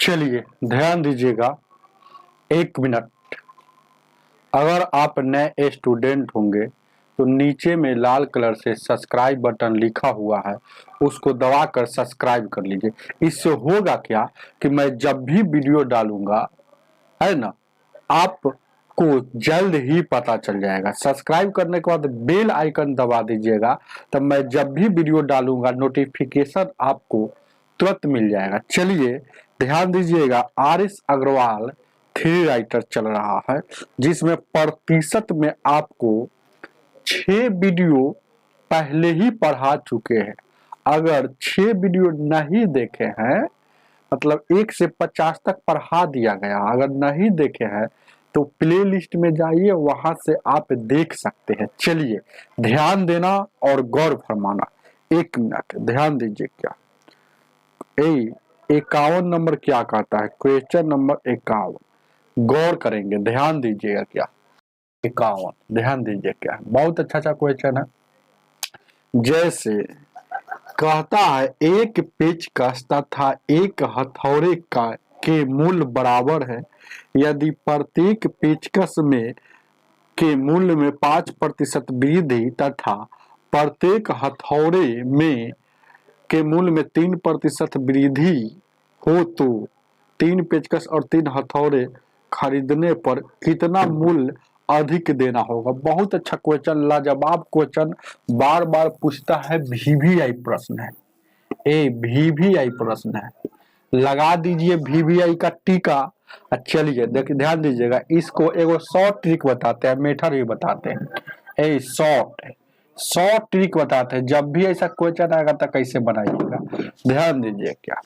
चलिए ध्यान दीजिएगा, 1 मिनट। अगर आप नए स्टूडेंट होंगे तो नीचे में लाल कलर से सब्सक्राइब बटन लिखा हुआ है, उसको दबाकर सब्सक्राइब कर लीजिए। इससे होगा क्या कि मैं जब भी वीडियो डालूंगा, है ना, आपको जल्द ही पता चल जाएगा। सब्सक्राइब करने के बाद बेल आइकन दबा दीजिएगा, तब मैं जब भी वीडियो डालूंगा नोटिफिकेशन आपको तुरंत मिल जाएगा। चलिए ध्यान दीजिएगा, आर.एस. अग्रवाल थ्री राइटर चल रहा है, जिसमें प्रतिशत में आपको 6 वीडियो पहले ही पढ़ा चुके हैं। अगर 6 वीडियो नहीं देखे हैं, मतलब 1 से 50 तक पढ़ा दिया गया, अगर नहीं देखे हैं तो प्ले लिस्ट में जाइए, वहां से आप देख सकते हैं। चलिए ध्यान देना और गौर फरमाना। 1 मिनट ध्यान दीजिए। क्या 51 नंबर क्या कहता है? क्वेश्चन नंबर 51 गौर करेंगे, ध्यान दीजिएगा। क्या 51 ध्यान दीजिए, क्या बहुत अच्छा क्वेश्चन है। जैसे कहता है, एक पेचकस तथा एक हथौड़े का के मूल्य बराबर है। यदि प्रत्येक पेचकस में के मूल्य में 5% वृद्धि तथा प्रत्येक हथौड़े में के मूल्य में 3% वृद्धि हो तो 3 पेचकस और 3 हथौड़े खरीदने पर कितना मूल्य अधिक देना होगा? बहुत अच्छा क्वेश्चन, लाजवाब क्वेश्चन, बार बार पूछता है। वीवीआई प्रश्न है, वीवीआई प्रश्न है। लगा दीजिए वीवीआई का टीका। चलिए देखिए ध्यान दीजिएगा, इसको एगो शॉर्ट ट्रिक बताते हैं, मेथड भी बताते हैं। शॉर्ट ट्रिक बताते हैं। जब भी ऐसा क्वेश्चन आएगा तो कैसे बनाइएगा, ध्यान दीजिए। क्या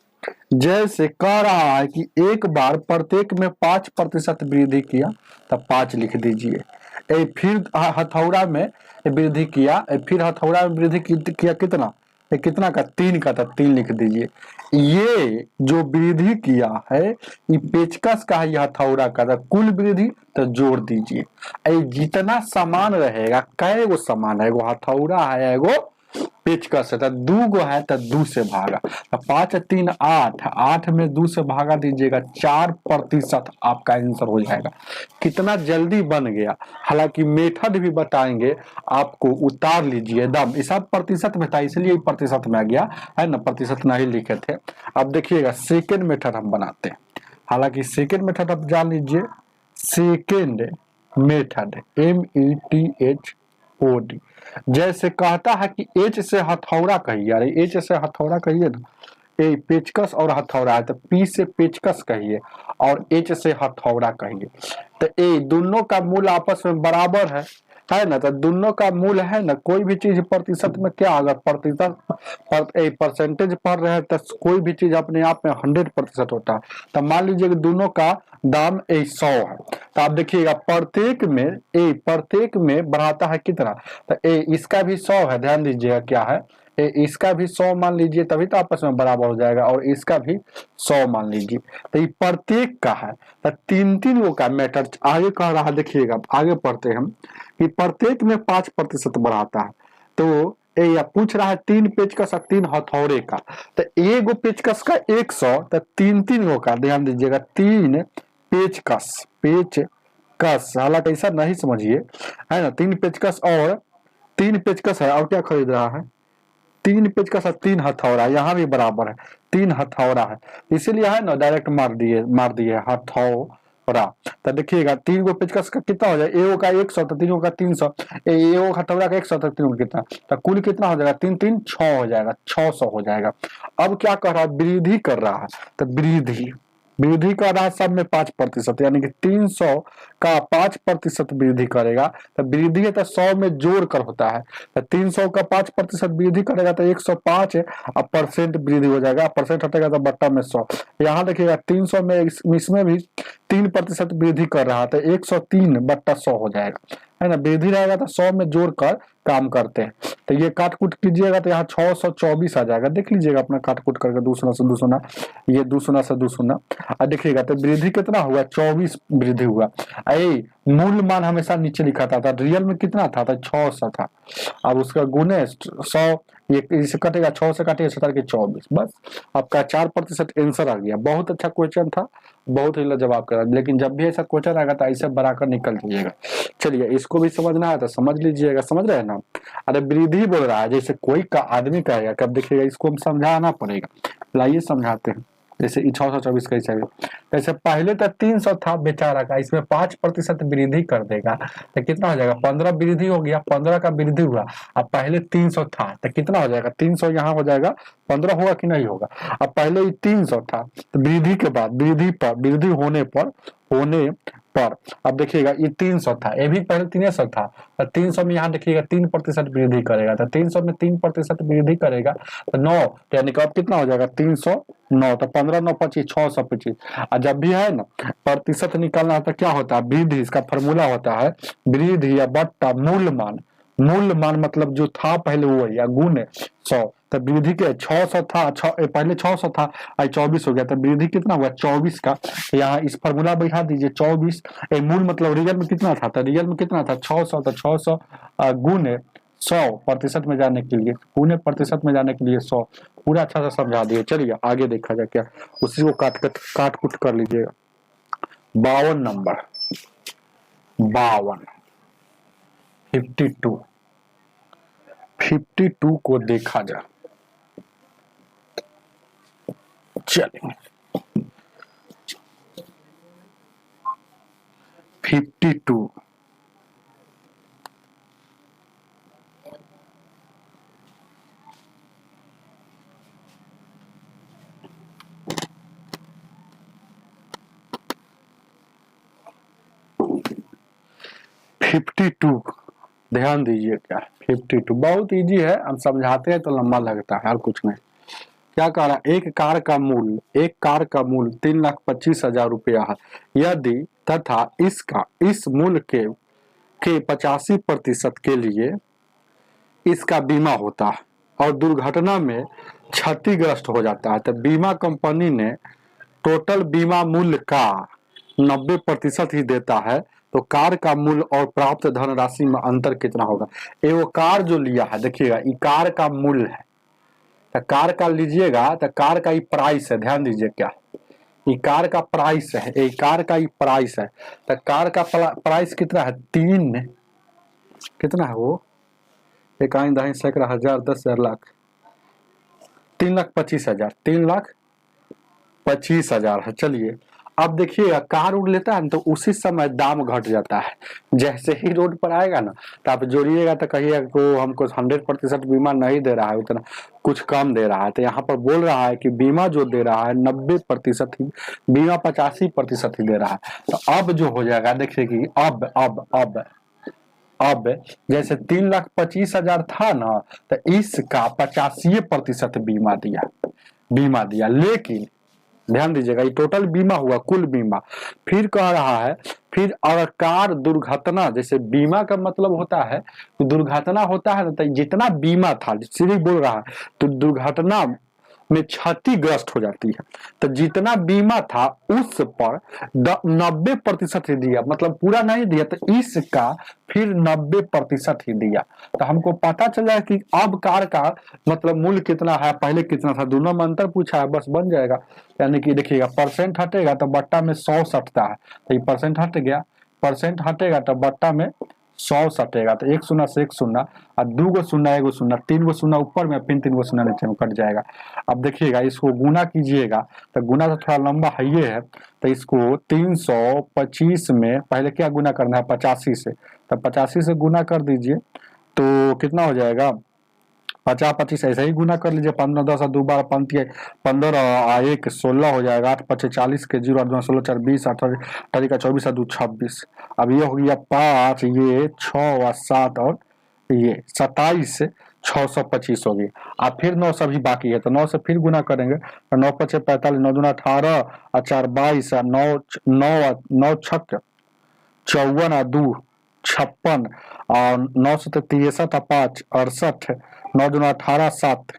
जैसे कह रहा है कि एक बार प्रत्येक में 5% वृद्धि किया, तब 5 लिख दीजिए। फिर हथौड़ा में वृद्धि किया, फिर हथौड़ा में वृद्धि किया कितना? कितना का? 3 का, तब 3 लिख दीजिए। ये जो वृद्धि किया है ये पेचकस का है, यह हथौड़ा का, तो कुल वृद्धि तो जोड़ दीजिए। जितना समान रहेगा, कै गो समान है? एगो हथौड़ा है, एगो पेचकस है, तो 2 गो है तो 2 से भागा। 5 3 8, 8 में 2 से भागा दीजिएगा, 4% आपका आंसर हो जाएगा। कितना जल्दी बन गया। हालांकि मेथड भी बताएंगे आपको, उतार लीजिए दम। ये सब प्रतिशत में था, इसलिए प्रतिशत में आ गया है ना, प्रतिशत नहीं लिखे थे। अब देखिएगा सेकेंड मेथड हम बनाते हैं। हालांकि सेकेंड मेथड आप जान लीजिए, सेकेंड मेथड METHOD। जैसे कहता है कि एच से हथौड़ा कहिए, अरे एच से हथौड़ा कहिए ना, ए पेचकस और हथौड़ा है तो पी से पेचकस कहिए और एच से हथौड़ा कहिए। तो ए दोनों का मूल आपस में बराबर है ना, तो दोनों का मूल है ना। कोई भी चीज प्रतिशत में क्या, अगर प्रतिशत परसेंटेज पढ़ रहे हैं तो कोई भी चीज अपने आप में 100% होता है। तो मान लीजिए कि दोनों का दाम 100 है, तो आप देखिएगा प्रत्येक में बढ़ाता है कितना? तो इसका भी 100 है, ध्यान दीजिएगा क्या है, इसका भी 100 मान लीजिए, तभी तो आपस में बराबर हो जाएगा, और इसका भी 100 मान लीजिए। तो ये प्रत्येक का है, तो 3 गो का मैटर आगे कह रहा है। देखिएगा आगे पढ़ते हैं हम कि प्रत्येक में 5% बढ़ाता है। तो या पूछ रहा है 3 पेचकस और 3 हथौड़े का, तो एगो पेचकस का 100, तो 3 गो का, ध्यान दीजिएगा 3 पेचकस। हालांकि ऐसा नहीं समझिए, है ना, 3 पेचकस और 3 पेचकस है, और क्या खरीद रहा है? 3 पेचकस और 3 हथौड़ा, यहाँ भी बराबर है, 3 हथौड़ा है, इसीलिए है ना डायरेक्ट मार दिए हथौड़ा। तो देखिएगा 3 गो पेचकस का कितना हो जाए? एगो का 100, तो 3 गो का 300, एगो हथौड़ा का 100, तो 3 गो कितना, तो कुल कितना हो जाएगा? 3 3 6 हो जाएगा, 600 हो जाएगा। अब क्या कर रहा है? वृद्धि कर रहा है, तो वृद्धि कर रहा है सब में 5%, यानी कि 300 का 5% वृद्धि करेगा, तो वृद्धि है तो 100 में जोड़ कर होता है, तो 300 का 5% वृद्धि करेगा तो 105 है, अब परसेंट वृद्धि हो जाएगा, परसेंट हटेगा तो बट्टा में 100। यहाँ देखिएगा 300 में इसमें भी 3% वृद्धि कर रहा है, तो 103/100 हो जाएगा, है ना। वृद्धि रहेगा तो 100 में जोड़कर काम करते हैं। तो ये काट कूट कीजिएगा तो यहाँ 624 आ जाएगा। देख लीजिएगा अपना काट कूट करके, 2 शून्य से 2 शून्य, ये 2 शून्य से 2 शून्य, और देखिएगा तो वृद्धि कितना हुआ? 24 वृद्धि हुआ। मूल मान हमेशा नीचे लिखा था, रियल में कितना था? तो 600 था। अब उसका गुणे 100, ये इससे कटेगा 6 से काटिए 17 के 24, बस आपका 4% आंसर आ गया। बहुत अच्छा क्वेश्चन था, बहुत ही जवाब करा। लेकिन जब भी ऐसा क्वेश्चन आएगा तो ऐसे बनाकर निकल जाइएगा। चलिए इसको भी समझना है तो समझ लीजिएगा, समझ रहे हैं ना। अरे वृद्धि बोल रहा है, जैसे कोई का आदमी कहेगा, कब देखिएगा इसको हम समझाना पड़ेगा। लाइए समझाते हैं। जैसे 624 कैसे है, जैसे पहले तो 300 था बेचारा का, इसमें 5% वृद्धि कर देगा तो कितना हो जाएगा, 15 वृद्धि हो गया, 15 का वृद्धि हुआ। अब पहले 300 था तो कितना हो जाएगा, 300 यहाँ हो जाएगा 15 होगा कि नहीं होगा। अब पहले ही 300 था तो वृद्धि के बाद वृद्धि होने पर अब देखिएगा ये 300 था, ये भी पहले 300 था तो 300 में यहाँ देखिएगा 3% वृद्धि करेगा, तो 300 में 3% वृद्धि करेगा तो 9, तो यानी कि अब कितना हो जाएगा 309, तो 15 9 25 625। और जब भी है ना प्रतिशत निकालना है तो क्या होता है, वृद्धि, इसका फॉर्मूला होता है वृद्धि या बट्टा मूल मान मतलब जो था पहले वो या गुण 100, तो वृद्धि के 600 था, पहले 600 था, आज 24 हो गया, तो वृद्धि कितना हुआ 24 का। तो यहाँ इस फॉर्मूला बैठा दीजिए 24, मूल मतलब रियल में कितना था, तो रियल में कितना था 600, तो 600 गुने 100% में जाने के लिए, गुने प्रतिशत में जाने के लिए 100, पूरा अच्छा से समझा दिए। चलिए आगे देखा जाए क्या, उसी को काट कुट कर लीजिएगा। 52 नंबर, 52 को देखा जाए। चलिए 52 52 ध्यान दीजिए क्या, 52 बहुत इजी है, हम समझाते हैं तो लंबा लगता है और कुछ नहीं। क्या कह रहा है, एक कार का मूल्य 3,25,000 रुपया है, यदि तथा इस मूल्य के 85% के लिए इसका बीमा होता है और दुर्घटना में क्षतिग्रस्त हो जाता है, तो बीमा कंपनी ने टोटल बीमा मूल्य का 90% ही देता है, तो कार का मूल्य और प्राप्त धनराशि में अंतर कितना होगा। ये वो कार जो लिया है, देखिएगा ये कार का मूल्य है, तो कार का लीजिएगा तो कार का ये प्राइस है, ध्यान दीजिए क्या, ये कार का प्राइस है, ये कार का ये प्राइस है, तो कार का प्राइस कितना है, 3, कितना है वो, 1 दाही सैकड़ा हजार 10,000 लाख, 3,25,000, 3,25,000 है। चलिए अब देखिएगा कार उड़ लेता है ना तो उसी समय दाम घट जाता है, जैसे ही रोड पर आएगा ना तो आप जोड़िएगा तो कहिएगा को हमको 100% बीमा नहीं दे रहा है, उतना कुछ कम दे रहा है। तो यहाँ पर बोल रहा है कि बीमा जो दे रहा है 90% ही, बीमा 85% ही दे रहा है। तो अब जो हो जाएगा देखिए कि अब जैसे 3,25,000 था ना तो इसका 85% बीमा दिया, लेकिन ध्यान दीजिएगा ये टोटल बीमा हुआ, कुल बीमा। फिर कह रहा है फिर अगर कार दुर्घटना, जैसे बीमा का मतलब होता है कि दुर्घटना होता है ना, तो जितना बीमा था सीधे बोल रहा है तो दुर्घटना में क्षतिग्रस्त हो जाती है, तो जितना बीमा था उस पर 90% ही दिया, मतलब पूरा नहीं दिया, तो इसका फिर 90% ही दिया। तो हमको पता चला कि अब कार का मतलब मूल्य कितना है, पहले कितना था, दोनों में अंतर पूछा है, बस बन जाएगा। यानी कि देखिएगा परसेंट हटेगा तो बट्टा में 100 सटता है, तो ये परसेंट हट गया, परसेंट हटेगा तो बट्टा में 100 सटेगा, तो 1 शून्य से 1 शून्य और 2 गो शून्य 1 गो शून्य, 3 गो शून्य ऊपर में फिर 3 गो शून्य नीचे में कट जाएगा। अब देखिएगा इसको गुना कीजिएगा तो गुना तो थोड़ा लंबा है, तो इसको 325 में पहले क्या गुना करना है 85 से, तो 85 से गुना कर दीजिए तो कितना हो जाएगा 50 25 ऐसे ही गुना कर लीजिए, 15 10 2 12 15 1 16 हो जाएगा, 8 5 40 के 0 8 16 4 20 8 का 24 2 26। अब ये हो गया 5, ये 6 और 7 और ये 27 625 हो गई। अब फिर 9 सभी बाकी है तो 9 से फिर गुना करेंगे तो 9 5 45 9 2 18 और 4 22 9 6 54 और 2 56 और 9 से 63 और 5 68 9 2 18 7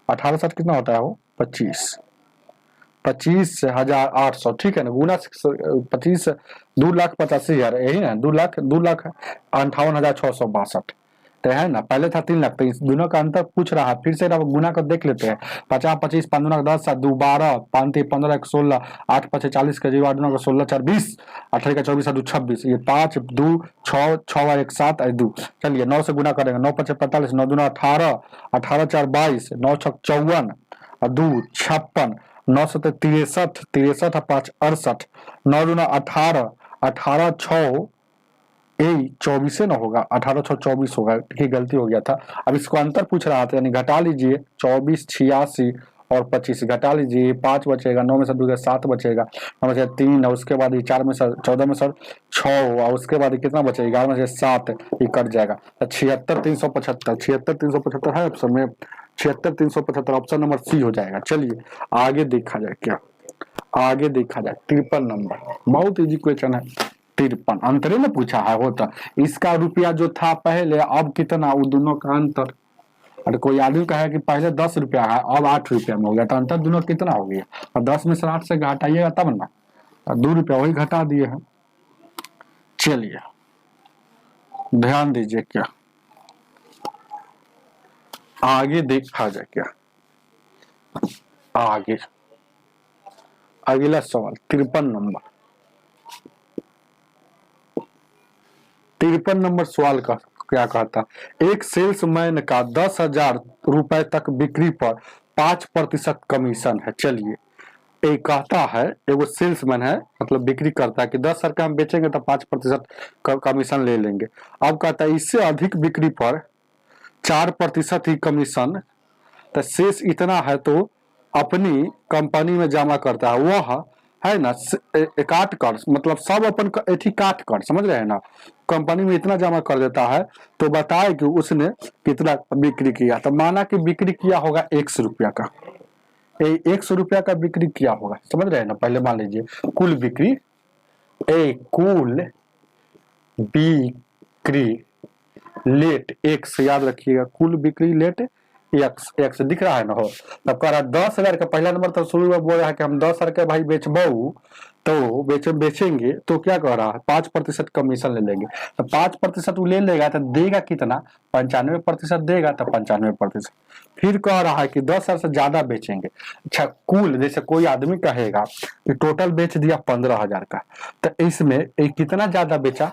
18 7 कितना होता है वो 25,800, ठीक है ना, गुना 25 2,85,000 यही ना, 2,58,662 तो है ना, पहले था 3 लाख, तो इस दोनों का अंतर पूछ रहा है। फिर से गुना कर देख लेते हैं। 50 25 5 दूना 10 7 2 12 5 3 15 1 16 8 5 40 का 0 8 दूना 16 4 20 18 का 24 2 26, ये 5 2 6 6 और 1 7 2। चलिए 9 से गुना करेंगे, 9 5 45 9 दूना 18 18 4 22 9 6 54 और 2 56 9 7 63 63 और 5 68 9 दूना 18 18 6 24 से ना होगा, 18 6 24 होगा, ठीक गलती हो गया था। अब इसको अंतर पूछ रहा था, यानी घटा लीजिए 24 86 और 25 घटा लीजिए, 5 बचेगा, 9 में से 2 7 बचेगा, 9 में से 3 और उसके बाद 4 में से 14 में से 6 और उसके बाद कितना बचेगा, 11 में से 7 ये कट जाएगा। 76 375 76 375 है ऑप्शन में, 76 375 ऑप्शन नंबर सी हो जाएगा। चलिए आगे देखा जाए, क्या आगे देखा जाए 53 नंबर, बहुत इजी क्वेश्चन है। 53 अंतरे में पूछा है होता, इसका रुपया जो था पहले अब कितना, वो दोनों का अंतर। और कोई आदमी कहे कि पहले 10 रुपया है अब 8 रुपया में हो गया, तो अंतर दोनों कितना हो गया, और 10 में से 8 से घटाइएगा तब ना, 2 रुपया वही घटा दिए हैं। चलिए ध्यान दीजिए, क्या आगे देखा जाए, क्या आगे अगला सवाल 53 नंबर। 53 नंबर सवाल का क्या कहता, एक सेल्समैन का 10,000 रुपए तक बिक्री पर 5% कमीशन है। चलिए एक कहता है, एगो सेल्समैन है, मतलब बिक्री करता है कि 10,000 का हम बेचेंगे तो 5% कमीशन ले लेंगे। अब कहता है इससे अधिक बिक्री पर 4% ही कमीशन, तो शेष इतना है तो अपनी कंपनी में जमा करता है, वह है ना काट कर, मतलब सब अपन एथी काट कर, समझ रहे हैं ना, कंपनी में इतना जमा कर देता है, तो बताए कि उसने कितना बिक्री किया। तो माना कि बिक्री किया होगा 100 रुपया का, 100 रुपया का बिक्री किया होगा, समझ रहे हैं ना। पहले मान लीजिए कुल बिक्री, कुल बिक्री लेट एक्स, याद रखिएगा कुल बिक्री लेट एक्स दिख रहा है ना हो। तब कह रहा 10,000 का, पहला नंबर तो शुरू में बोल रहा है कि हम 10,000 का भाई बेचबू, तो बेचेंगे तो क्या कह रहा है 5% कमीशन ले लेंगे। तो 5% वो ले लेगा तो देगा कितना, 95% देगा, तो 95%। फिर कह रहा है कि 10,000 से ज्यादा बेचेंगे। अच्छा कुल, जैसे कोई आदमी कहेगा कि टोटल बेच दिया 15,000 का, तो इसमें कितना ज्यादा बेचा,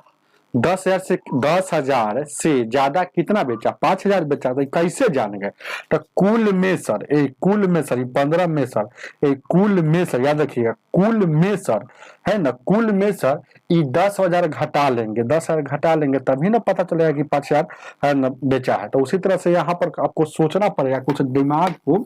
10,000 से ज्यादा कितना बेचा, 5,000 बेचा, तो कैसे जान गए। तो कुल में सर, कुल में सर 15 में सर, कुल में सर याद रखिएगा, कुल में सर है ना, कुल में सर ये 10,000 घटा लेंगे, 10,000 घटा लेंगे तभी ना पता चलेगा कि 5,000 है ना बेचा है। तो उसी तरह से यहाँ पर आपको सोचना पड़ेगा, कुछ दिमाग को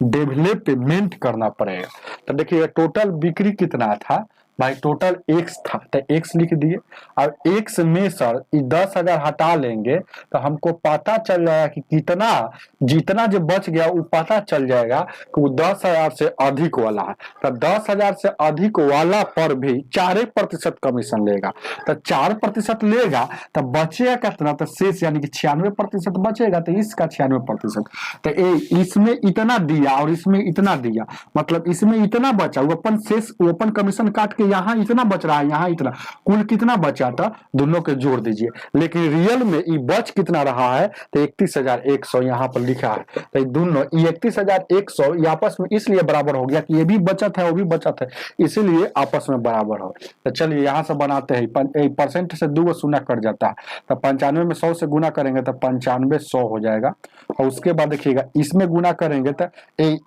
डेवलपमेंट करना पड़ेगा। तो देखिए टोटल बिक्री कितना था भाई, टोटल एक्स था, तो एक्स लिख दिए। अब एक्स में सर 10,000 हटा लेंगे तो हमको पता चल जाएगा कि कितना, जितना जो बच गया वो पता चल जाएगा कि वो 10,000 से अधिक वाला है। तो 10,000 से अधिक वाला पर भी 4% कमीशन लेगा, तो 4% लेगा तो बचेगा कितना, तो शेष यानी कि 96% बचेगा, तो इसका 96%। तो इसमें इतना दिया और इसमें इतना दिया, मतलब इसमें इतना बचा, वो अपन शेष, वो अपन कमीशन काट के यहाँ इतना बच रहा है, यहाँ इतना, कुल कितना बचा था दोनों के जोड़ दीजिए। लेकिन रियल में ये बच कितना रहा है, तो 31,100 यहाँ पर लिखा है। तो दोनों 31,100 आपस में इसलिए बराबर हो गया कि ये भी बचत है वो भी बचत है, इसीलिए आपस में बराबर हो। तो चलिए यहाँ से बनाते हैं, परसेंट से 2 शून्य कट जाता है, तो 95 में 100 से गुना करेंगे तो 95 हो जाएगा। और उसके बाद देखिएगा इसमें गुना करेंगे तो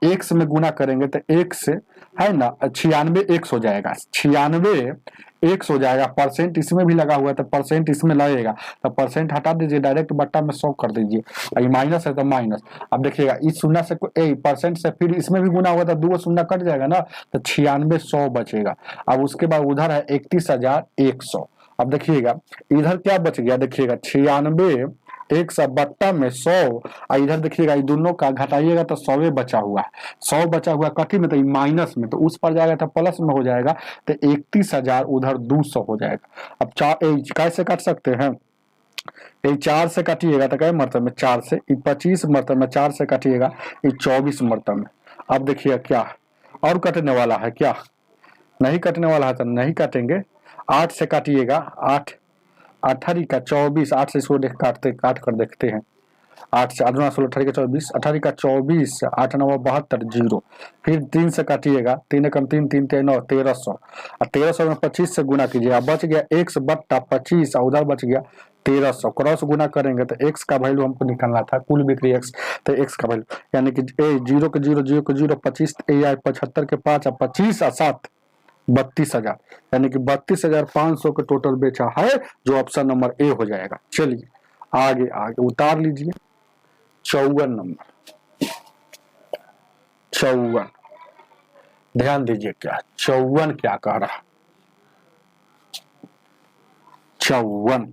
एक्स में गुना करेंगे तो एक्स है ना 96 हो जाएगा, 96 हो जाएगा। परसेंट इसमें भी लगा हुआ है तो परसेंट इसमें लगेगा, तो परसेंट हटा दीजिए, डायरेक्ट बट्टा में 100 कर दीजिए, ये माइनस है तो माइनस। अब देखिएगा इस शून्य से परसेंट से फिर इसमें भी गुना हुआ था, 2 शून्य कट जाएगा ना, तो 96 बचेगा। अब उसके बाद उधर है 31,100। अब देखिएगा इधर क्या बच गया, देखिएगा 96 बट्टा में 100, इधर देखिएगा ये दोनों का घटाइएगा तो 100 बचा हुआ है, 100 बचा हुआ कटी में, तो माइनस में, तो उस पर जाएगा तो प्लस में हो जाएगा, तो 31,000 उधर 200 हो जाएगा। अब कैसे काट सकते हैं, 4 से काटिएगा तो कई मरतब में 4 से, 25 मरतब में 4 से काटिएगा 24 मरतब में। अब देखिए क्या और कटने वाला है, क्या नहीं कटने वाला है तो नहीं काटेंगे, 8 से काटिएगा 8 18 का 24, 8 से इसको काट कर देखते हैं। 8 से 8 दूना 16, 18 का 24, 18 का 24, 8 9 72, 0। फिर 3 से काटिएगा, 3 एकम 3, 3 3 9, 1300। और 1300 में 25 से गुना कीजिएगा, बच गया x बट्टा 25, और उधर बच गया 1300। क्रॉस गुना करेंगे तो x का वैल्यू हमको निकालना था, कुल बिक्री x, तो x का वैल्यू यानी कि 0 के 0, 0 के 0, 25 75 के 5 और 25 और 7 32,000, यानी कि 32,500 के टोटल बेचा है, जो ऑप्शन नंबर ए हो जाएगा। चलिए आगे आगे उतार लीजिए। 54 नंबर, 54 ध्यान दीजिए क्या 54 क्या कह रहा है। 54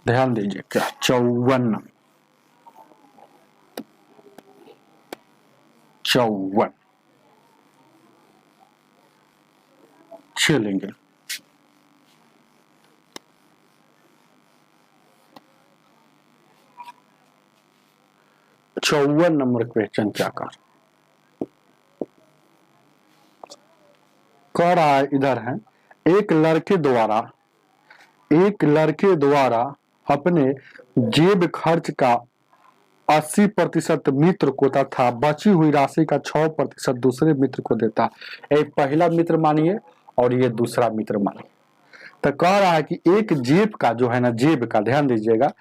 ध्यान दीजिए क्या 54 चलेंगे। 54 नंबर क्वेश्चन क्या कह रहा है, इधर है, एक लड़के द्वारा अपने जेब खर्च का 80% मित्र को तथा बची हुई राशि का 6% दूसरे मित्र को देता। एक पहला मित्र मानिए और ये दूसरा मित्र मानिए। तो कह रहा है कि एक जेब का जो है ना, जेब का ध्यान दीजिएगा,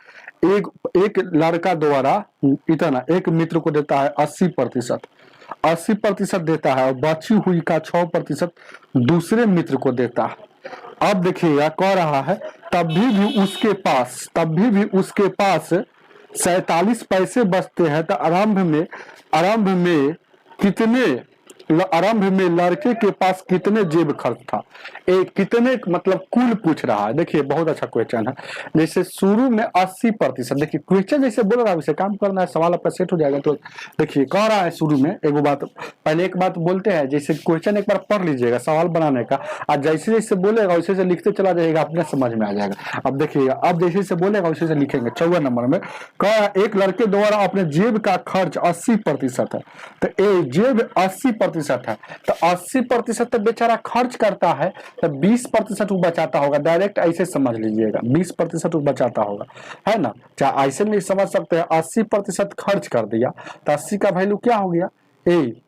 एक लड़का द्वारा इतना एक मित्र को देता है 80% देता है, और बची हुई का 6% दूसरे मित्र को देता है। अब देखिएगा कह रहा है तभी भी उसके पास 47 पैसे बचते हैं। तो आरंभ में लड़के के पास कितने जेब खर्च था, कितने मतलब कुल पूछ रहा है। देखिए बहुत अच्छा क्वेश्चन है। जैसे शुरू में 80%, देखिए क्वेश्चन जैसे बोल रहा है वैसे काम करना है, सवाल आपका सेट हो जाएगा। तो देखिए कह रहा है शुरू में एक बात, पहले एक बात बोलते हैं, जैसे क्वेश्चन एक बार पढ़ लीजिएगा सवाल बनाने का, और जैसे जैसे बोलेगा वैसे वैसे लिखते चला जाएगा, अपने समझ में आ जाएगा। अब देखिएगा, अब जैसे जैसे बोलेगा वैसे वैसे लिखेंगे। 54 नंबर में कह एक लड़के द्वारा अपने जेब का खर्च 80% है। तो जेब 80% है, तो 80% तो बेचारा खर्च करता है, तो 20% वो बचाता होगा। डायरेक्ट ऐसे समझ लीजिएगा, 20% वो बचाता होगा, है ना। चाहे ऐसे नहीं समझ सकते हैं, 80% खर्च कर दिया तो 80 का वैल्यू क्या हो गया,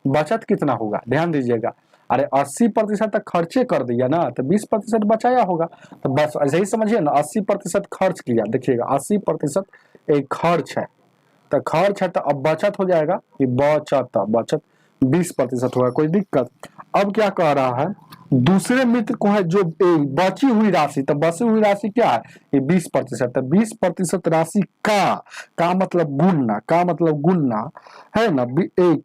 बचत कितना होगा, ध्यान दीजिएगा। अरे 80% तक खर्चे कर दिया ना, तो 20% बचाया होगा। तो बस ऐसे ही समझिए ना, 80% खर्च किया। देखिएगा 80% एक खर्च है, तो खर्च है, तो अब बचत हो जाएगा, ये बचत 20% होगा, कोई दिक्कत। अब क्या कह रहा है, दूसरे मित्र को है जो बची हुई राशि, तो बची हुई राशि क्या है, ये 20%। तो 20% राशि का मतलब गुणना है ना,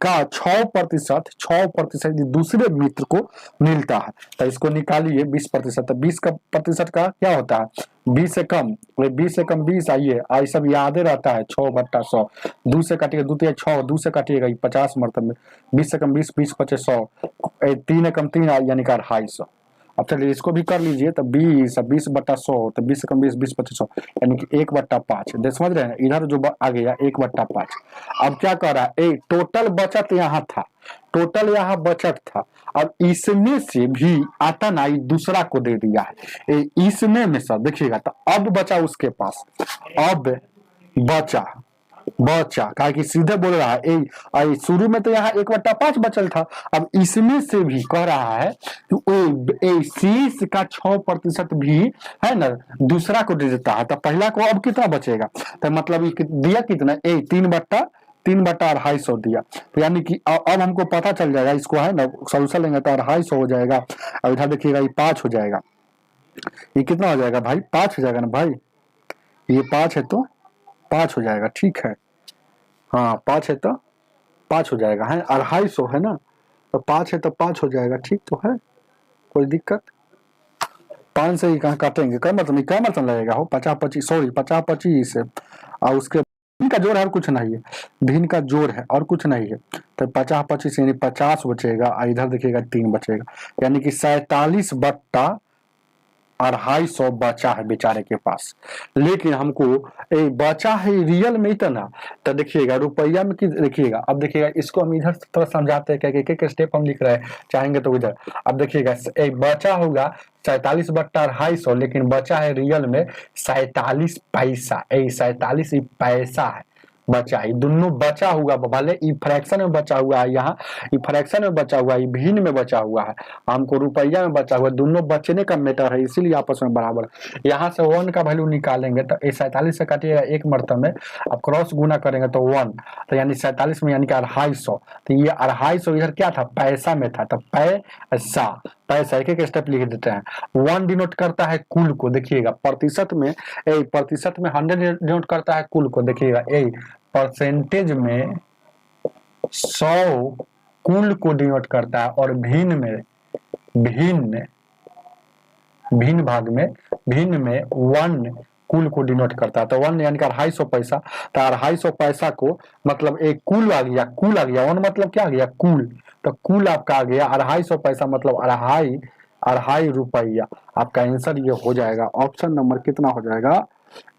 का 6% दूसरे मित्र को मिलता है। तो इसको निकालिए 20%। तो 20% का क्या होता है, 20 से कम 20, आइए आई सब याद रहता है, 6/100। 2 से काटिएगा 2 3 6, 2 से काटिएगा 50 मतलब में 20 से कम 20, 20 25 100, 3 एकम 3 यानी कि 250। अब चलिए इसको भी कर लीजिए, तो 20/100, तो 20 से कम 20, 20 25 100, यानी कि 1/5। समझ रहे हैं, इधर जो आ गया 1/5। अब क्या कर रहा है, टोटल बचत यहाँ बचत था। अब इसमें से भी आता ना, दूसरा को दे दिया है, इसमें में सब देखिएगा। तो अब बचा उसके पास, अब बचा कहा कि सीधे बोल रहा है, शुरू में तो यहाँ 1/5 बचल था। अब इसमें से भी कह रहा है कि शेष का 6% भी है ना दूसरा को दे देता है। तो पहला को अब कितना बचेगा, तो मतलब दिया कितना, 3/250 दिया। तो यानी कि अब हमको पता चल जाएगा, इसको है ना सोल्यूशन लेंगे तो 250 हो जाएगा। अब इधर देखिएगा ये 5 हो जाएगा, ये कितना हो जाएगा भाई, 5 हो जाएगा ना भाई, ये 5 है तो 5 हो जाएगा, ठीक है। हाँ 5 है तो 5 हो जाएगा, है 250 है ना, तो 5 है तो 5 हो जाएगा, ठीक तो है, कोई दिक्कत। 5 से ही कहाँ काटेंगे, क्या मतलब लगेगा हो, 50-25 और उसके भिन्न का जोड़ है और कुछ नहीं है, भिन्न का जोड़ है और कुछ नहीं है। तो 50-25 यानी 50 बचेगा, इधर देखिएगा 3 बचेगा, यानी कि 47/80 250 बचा है बेचारे के पास, लेकिन हमको बचा है रियल में इतना। तो देखिएगा रुपया में देखिएगा, अब देखिएगा इसको हम इधर थोड़ा समझाते हैं, एक स्टेप हम लिख रहे हैं, चाहेंगे तो इधर। अब देखिएगा एक बचा होगा 47/250, लेकिन बचा है रियल में 47 पैसा, 47 पैसा है बचा। ये दोनों बचा हुआ, भले ई फ्रैक्शन में बचा हुआ है, यहाँ ई फ्रैक्शन में बचा हुआ है, भिन्न में बचा हुआ है, हमको रुपया में बचा हुआ है, दोनों बचने का मैटर है, इसीलिए आपस में बराबर। यहाँ से 1 का वैल्यू निकालेंगे तो 47 से काटिएगा एक मरतबे में, अब क्रॉस गुना करेंगे तो 1, तो यानी 47 में यानी कि 250। तो ये 250 इधर क्या था, पैसा में था, तो पैसा, पैसा एक स्टेप लिख देते हैं। 1 डिनोट करता है कुल को, देखिएगा प्रतिशत में, प्रतिशत में 100 डिनोट करता है कुल को, देखिएगा परसेंटेज में 100 कुल को डिनोट करता है, और भिन्न भाग में 1 कुल को डिनोट करता है। तो 1 यानी कि 250 पैसा, तो 250 पैसा को मतलब एक कुल आ गया, 1 मतलब क्या आ गया, कुल। तो कुल आपका आ गया 250 पैसा, मतलब 2.5 रुपया। आपका आंसर ये हो जाएगा, ऑप्शन नंबर कितना हो जाएगा,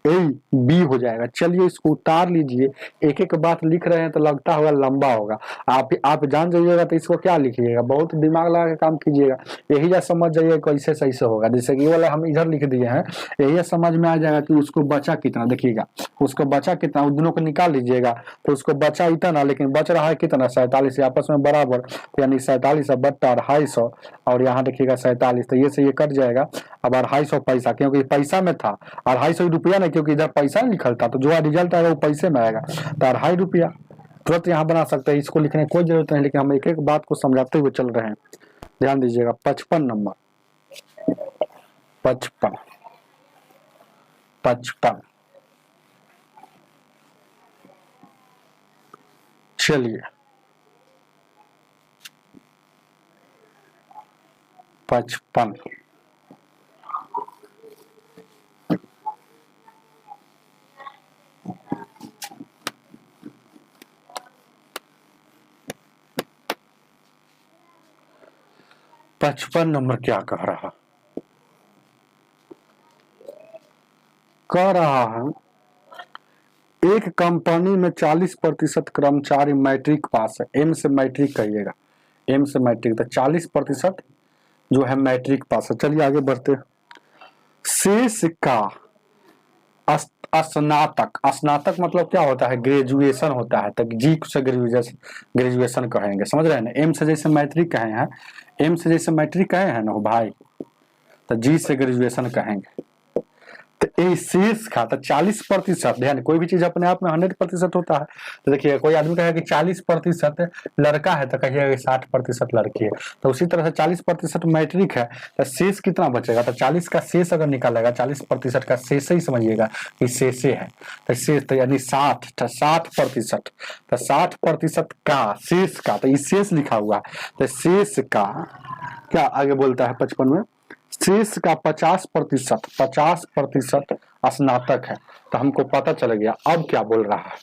बी हो जाएगा। चलिए इसको उतार लीजिए, एक एक बात लिख रहे हैं तो लगता होगा लंबा होगा, आप जान जाइएगा तो इसको क्या लिखिएगा, बहुत दिमाग लगा के काम कीजिएगा, यही जा समझ जाइए कैसे सही से होगा। जैसे कि वाला हम इधर लिख दिए हैं, यही समझ में आ जाएगा कि उसको बचा कितना, देखिएगा उसको बचा कितना, उन दोनों को निकाल लीजिएगा तो उसको बचा इतना, लेकिन बच रहा है कितना, 47, आपस में बराबर, यानी 47 बट्टा 250, और यहाँ देखिएगा 47, तो ये से ये कट जाएगा। अब 250 पैसा, क्योंकि पैसा में था, 250 रुपया नहीं, क्योंकि इधर पैसा लिखल था, तो जो रिजल्ट आएगा वो पैसे में आएगा, तो 2.5 रुपया तुरंत यहाँ बना सकते हैं, इसको लिखने की कोई जरूरत नहीं, लेकिन हम एक एक बात को समझाते हुए चल रहे हैं। ध्यान दीजिएगा, 55 नंबर, 55 चलिए 55 55 नंबर क्या कह रहा है, एक कंपनी में 40% कर्मचारी मैट्रिक पास है, एम से मैट्रिक कहिएगा, एम से मैट्रिक, तो 40% जो है मैट्रिक पास है। चलिए आगे बढ़ते, शेष का स्नातक मतलब क्या होता है, ग्रेजुएशन होता है, तो जी से ग्रेजुएशन कहेंगे, समझ रहे हैं ना। एम से जैसे मैट्रिक कहे हैं, एम से जैसे मैट्रिक कहे हैं ना भाई, तो जी से ग्रेजुएशन कहेंगे। तो शेष का तो 40%, ध्यान, कोई भी चीज अपने आप में 100% होता है। तो देखिए कोई आदमी कहे कि 40% लड़का है, तो कहिए 60% लड़की है, तो उसी तरह से 40% मैट्रिक है, तो शेष कितना बचेगा, तो 40 का शेष अगर निकालेगा, 40% का शेष ही समझिएगा कि शेषे है, तो शेष तो यानी 60, तो 60%, तो 60% का शेष का, तो इस शेष लिखा हुआ है, तो शेष का क्या आगे बोलता है 55 में, शेष का 50% स्नातक है। तो हमको पता चल गया अब क्या बोल रहा है,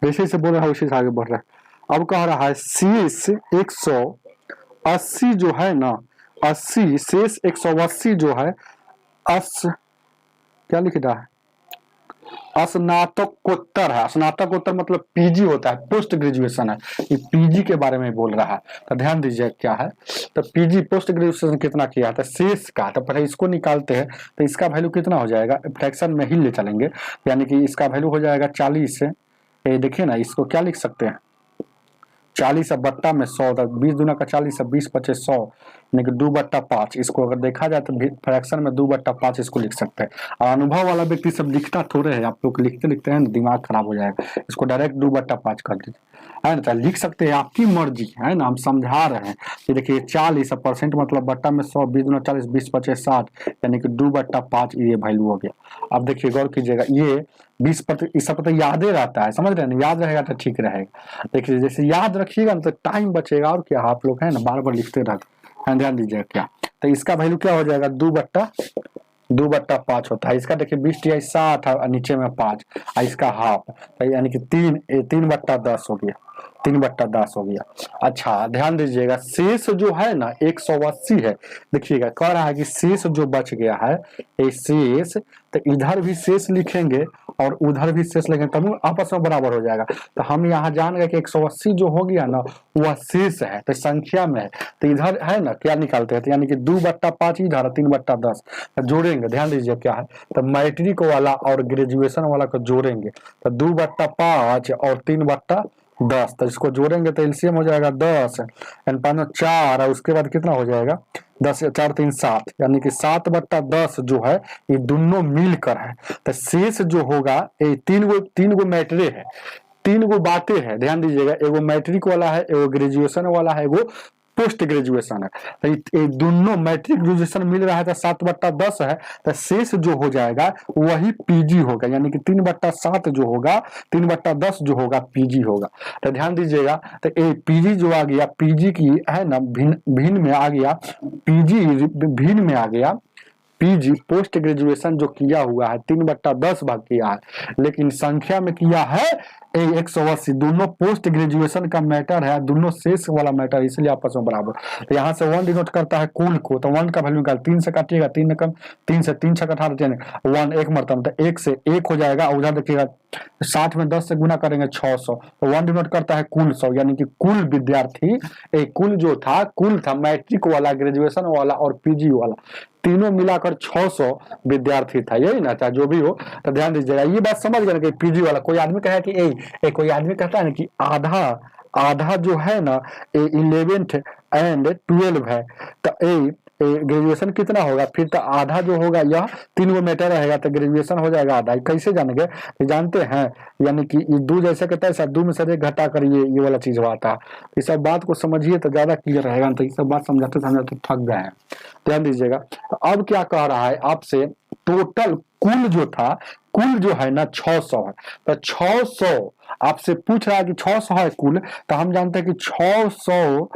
जैसे से बोल रहा है उसी से आगे बढ़ रहा है। अब कह रहा है शेष 180 जो है ना, 80 शेष 180 जो है, क्या लिख रहा है, स्नातकोत्तर है, स्नातकोत्तर मतलब पीजी होता है, पोस्ट ग्रेजुएशन है, ये पीजी के बारे में बोल रहा है। तो ध्यान दीजिए क्या है, तो पीजी पोस्ट ग्रेजुएशन कितना किया था, शेष का, तो पहले इसको निकालते हैं, तो इसका वैल्यू कितना हो जाएगा, फ्रैक्शन में ही ले चलेंगे, यानी कि इसका वैल्यू हो जाएगा 40, ये देखिए ना, इसको क्या लिख सकते हैं, 40 बट्टा में 100, 20 दूना का 40, 20 25 100, यानी कि 2/5। इसको अगर देखा जाए तो फ्रैक्शन में 2/5 इसको लिख सकते हैं। और अनुभव वाला व्यक्ति सब लिखता थोड़े है, आप लोग लिखते लिखते हैं दिमाग खराब हो जाएगा, इसको डायरेक्ट 2/5 कर दीजिए, है ना, लिख सकते हैं, आपकी मर्जी है ना, हम समझा रहे हैं। ये देखिए 40% मतलब बट्टा में 100, 20 दूना 40, 20 25 60, यानी कि 2/5 ये वैल्यू हो गया। अब देखिए गौर कीजिएगा, ये 20% इस सब तो यादे रहता है, समझ रहे हैं ना, याद रहेगा तो ठीक रहेगा। देखिए जैसे याद रखिएगा ना तो टाइम बचेगा, और क्या आप लोग है ना बार बार लिखते रहते हैं, ध्यान दीजिएगा क्या, तो इसका वैल्यू क्या हो जाएगा, 2/5 2/5 होता है। इसका देखिए 20 7 और नीचे में 5 और इसका हाफ, तो यानी कि 3/10 हो गया, 3/10 हो गया। अच्छा ध्यान दीजिएगा, शेष जो है ना 180 है। देखिएगा कह रहा है कि शेष जो बच गया है, ये शेष, तो इधर भी शेष लिखेंगे और उधर भी शेष लिखेंगे तभी आपस में बराबर हो जाएगा। तो हम यहाँ जान गए कि 180 जो हो गया ना वह शेष है, तो संख्या में है, तो इधर है ना क्या निकालते हैं, तो यानी कि 2/5 इधर है, 3/10 जोड़ेंगे। ध्यान दीजिए क्या है, तो मैट्रिक वाला और ग्रेजुएशन वाला को जोड़ेंगे, तो 2/5 और 3/10, तो इसको जोड़ेंगे तो एलसीएम हो जाएगा 10 एंड 5 4, और उसके बाद कितना हो जाएगा 10 4 3 7, यानी कि 7/10 जो है ये दोनों मिलकर है। तो शेष जो होगा ये तीन गो मैट्रिक है, 3 गो बातें हैं। ध्यान दीजिएगा, एगो मैट्रिक वाला है, एगो ग्रेजुएशन वाला है, एगो पोस्ट ग्रेजुएशन है। तो ये दोनों मैट्रिक ग्रेजुएशन मिल रहा है तो 7/10 है, तो शेष जो हो जाएगा वही पीजी होगा, यानी कि 3/7 जो होगा, 3/10 जो होगा पीजी होगा। तो ध्यान दीजिएगा, तो ये पीजी जो आ गया, पीजी की है ना भिन्न में आ गया, पीजी भिन्न में आ गया, पीजी पोस्ट ग्रेजुएशन जो किया हुआ है 3/10 भाग किया है, लेकिन संख्या में किया है 180। दोनों पोस्ट ग्रेजुएशन का मैटर है, दोनों शेष वाला मैटर, इसलिए आपस में बराबर। तो यहाँ से 1 डिनोट करता है कुल को, तो 1 का वैल्यू निकाल, 3 से काटिएगा 3 कम, 3 से 3 6 18 1 एक मरतब, तो 1 से 1 हो जाएगा। उधर देखिएगा 60 में 10 से गुना करेंगे 600, तो 1 डिनोट करता है कुल 100, यानी कि कुल विद्यार्थी, कुल जो था, कुल था मैट्रिक वाला, ग्रेजुएशन वाला और पीजी वाला, तीनों मिलाकर 600 विद्यार्थी था, यही ना था जो भी हो। तो ध्यान दीजिएगा, ये बात समझ गए कि पीजी वाला, कोई आदमी कहे कि कोई आदमी कहता है ना कि आधा जो है ना 11th एंड 12 है, तो ग्रेजुएशन कितना होगा, फिर तो आधा जो होगा यह 3 गो मैटर रहेगा, तो ग्रेजुएशन हो जाएगा आधा। कैसे जानेंगे, जानते हैं, यानी कि ये 2 जैसे कहता है, 2 में से 1 घटा कर ये वाला चीज आता है। इस सब बात को समझिए तो ज्यादा क्लियर रहेगा, तो ये सब बात समझाते समझाते थक गए हैं। ध्यान दीजिएगा, तो अब क्या कह रहा है आपसे, टोटल कुल जो था, कुल जो है ना 600 है, तो 600 आपसे पूछ रहा है कि 600 है कुल, तो हम जानते हैं कि 600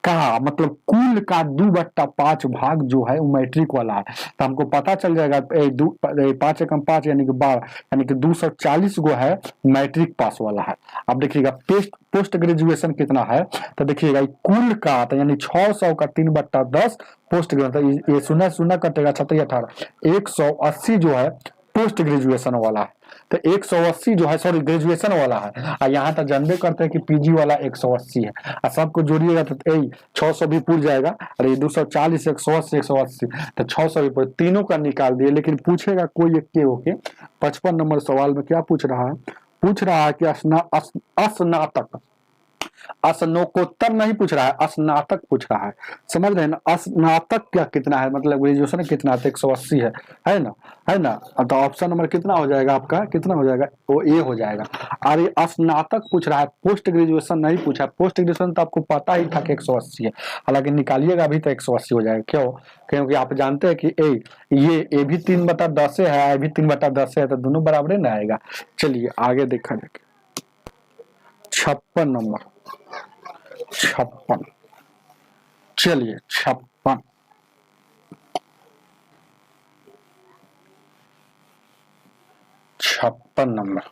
का मतलब कुल का 2/5 भाग जो है वो मैट्रिक वाला है, तो हमको पता चल जाएगा 5 एकम 5 यानी कि 12, यानी कि 240 गो है मैट्रिक पास वाला है। अब देखिएगा पोस्ट ग्रेजुएशन कितना है, तो देखिएगा कुल का, तो यानी 600 का 3/10 पोस्ट ग्रेजुएशन, ये 0 कटेगा 36 18, 180 जो है पोस्ट ग्रेजुएशन वाला है, तो 180 जो है सॉरी ग्रेजुएशन वाला है, और यहाँ तक जानबे करते हैं कि पीजी वाला 180 है, और सबको जोड़िएगा तो 600 भी पूछ जाएगा, और ये 240 180 180, तो 600 भी तीनों का निकाल दिए। लेकिन पूछेगा कोई एक के होके 55 नंबर सवाल में क्या पूछ रहा है, कि स्नातक, स्नातकोत्तर नहीं पूछ रहा है, स्नातक पूछ रहा है, समझ रहे हैं ना। स्नातक क्या कितना है, मतलब ग्रेजुएशन कितना है, 180 है ना, तो ऑप्शन नंबर कितना हो जाएगा आपका, कितना हो जाएगा, वो ए हो जाएगा। और ये स्नातक पूछ रहा है, पोस्ट ग्रेजुएशन नहीं पूछा। पोस्ट ग्रेजुएशन तो आपको पता ही था कि 180 है, हालांकि निकालिएगा अभी तो 180 हो जाएगा। क्यों, क्योंकि आप जानते हैं कि ये भी 3/10 है, ये भी 3/10 है, तो दोनों बराबर ना आएगा। चलिए आगे देखा जाए, 56 नंबर, 56, चलिए 56 नंबर,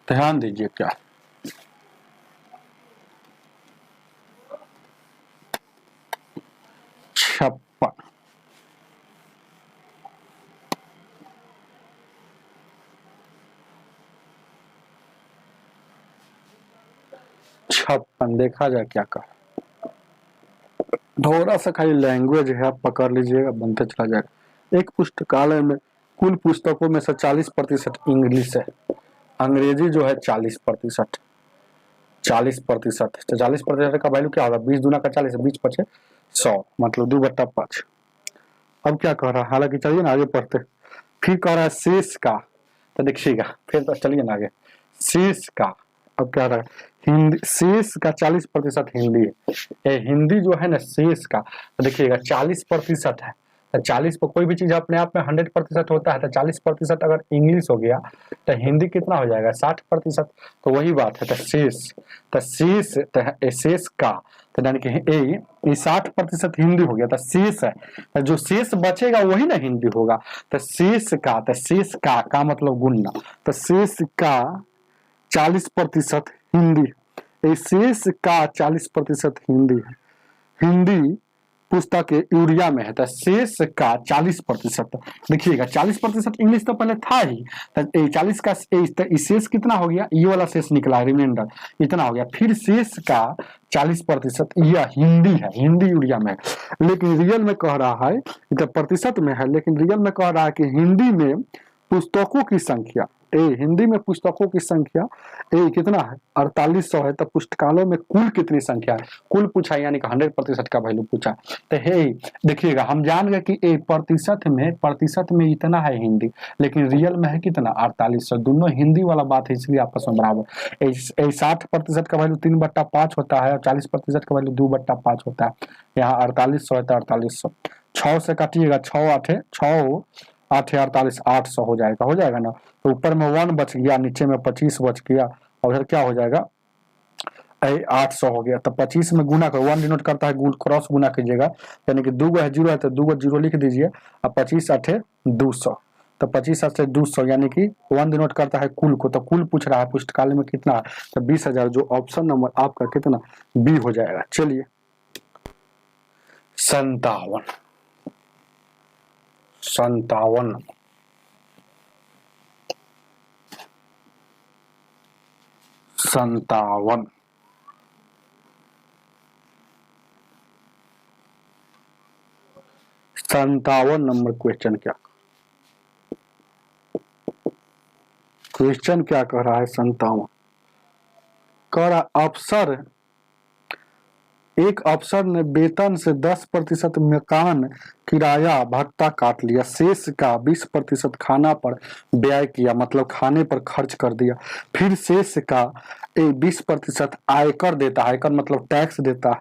ध्यान दीजिए क्या, छप्पन, देखा जाए क्या कर, थोड़ा सा खाली लैंग्वेज है, आप पकड़ लीजिएगा, बनते चला जाएगा। एक पुस्तकालय में कुल पुस्तकों में से 40% इंग्लिश है, अंग्रेजी जो है 40%, 40%, तो 40% का वैल्यू क्या होगा, 20 दूना का 40, 20 पचे 100, मतलब 2/5। अब क्या कह रहा है, हालांकि चलिए ना आगे पढ़ते, फिर कह रहा है शेष का, तो देखिएगा फिर तो चलिए ना आगे, शेष का अब क्या रहा है, हिंदी शेष का 40% हिंदी है, हिंदी जो है ना शेष का, तो देखिएगा 40% है, तो 40 पर कोई भी चीज अपने आप में 100% होता है, तो 40% अगर इंग्लिश हो गया तो हिंदी कितना हो जाएगा 60%, तो वही बात है। तो शेष का, तो यानी कि ये 60% हिंदी हो गया। तो शेष है, तो जो शेष बचेगा वही ना हिंदी होगा। तो शेष का मतलब गुणना, तो शेष का 40% हिंदी, शेष का 40% हिंदी है। हिंदी पुस्तक यूरिया में है। तो शेष का 40%, देखिएगा 40% इंग्लिश तो पहले था ही, तो 40 का शेष कितना हो गया, ये वाला शेष निकला, रिमाइंडर इतना हो गया। फिर शेष का 40% यह हिंदी है, हिंदी यूरिया में। लेकिन रियल में कह रहा है, तो प्रतिशत में है, लेकिन रियल में कह रहा है कि हिंदी में पुस्तकों की संख्या, हिंदी में पुस्तकों की संख्या कितना है, 4800 है। तो पुस्तकालयों में कुल कितनी संख्या है, कुल पूछा, यानी कि 100% का वैल्यू पूछा। तो देखिएगा हम जान गए कि प्रतिशत में इतना है हिंदी, लेकिन रियल में है कितना, 4800। दोनों हिंदी वाला बात है, इसलिए आपस में बराबर। 60% का वैल्यू 3/5 होता है और 40% का वैल्यू 2/5 होता है। यहाँ 4800 है तो 4800, 6 से काटिएगा, 6 8 48, 800 हो जाएगा ना। तो ऊपर में 1 बच गया, नीचे में 25 बच गया, और उधर क्या हो जाएगा, 800 हो गया। तो 25 में गुना कर, 1 डिनोट करता है क्रॉस गुना कीजिएगा, यानी कि 2 है 0 है तो 2 0 लिख दीजिए, और 25 8 200। तो 25 8 200, यानी कि 1 डिनोट करता है कुल को। तो कुल पूछ रहा है पुस्तकालय में कितना है, तो 20,000, जो ऑप्शन नंबर आपका कितना बी हो जाएगा। चलिए 57 57 नंबर क्वेश्चन क्या कह रहा है। 57 कह रहा एक अफसर ने वेतन से 10% मकान किराया भत्ता काट लिया, शेष का 20% खाना पर व्यय किया, मतलब खाने पर खर्च कर दिया। फिर शेष का 20% आयकर देता है, आयकर मतलब टैक्स देता है।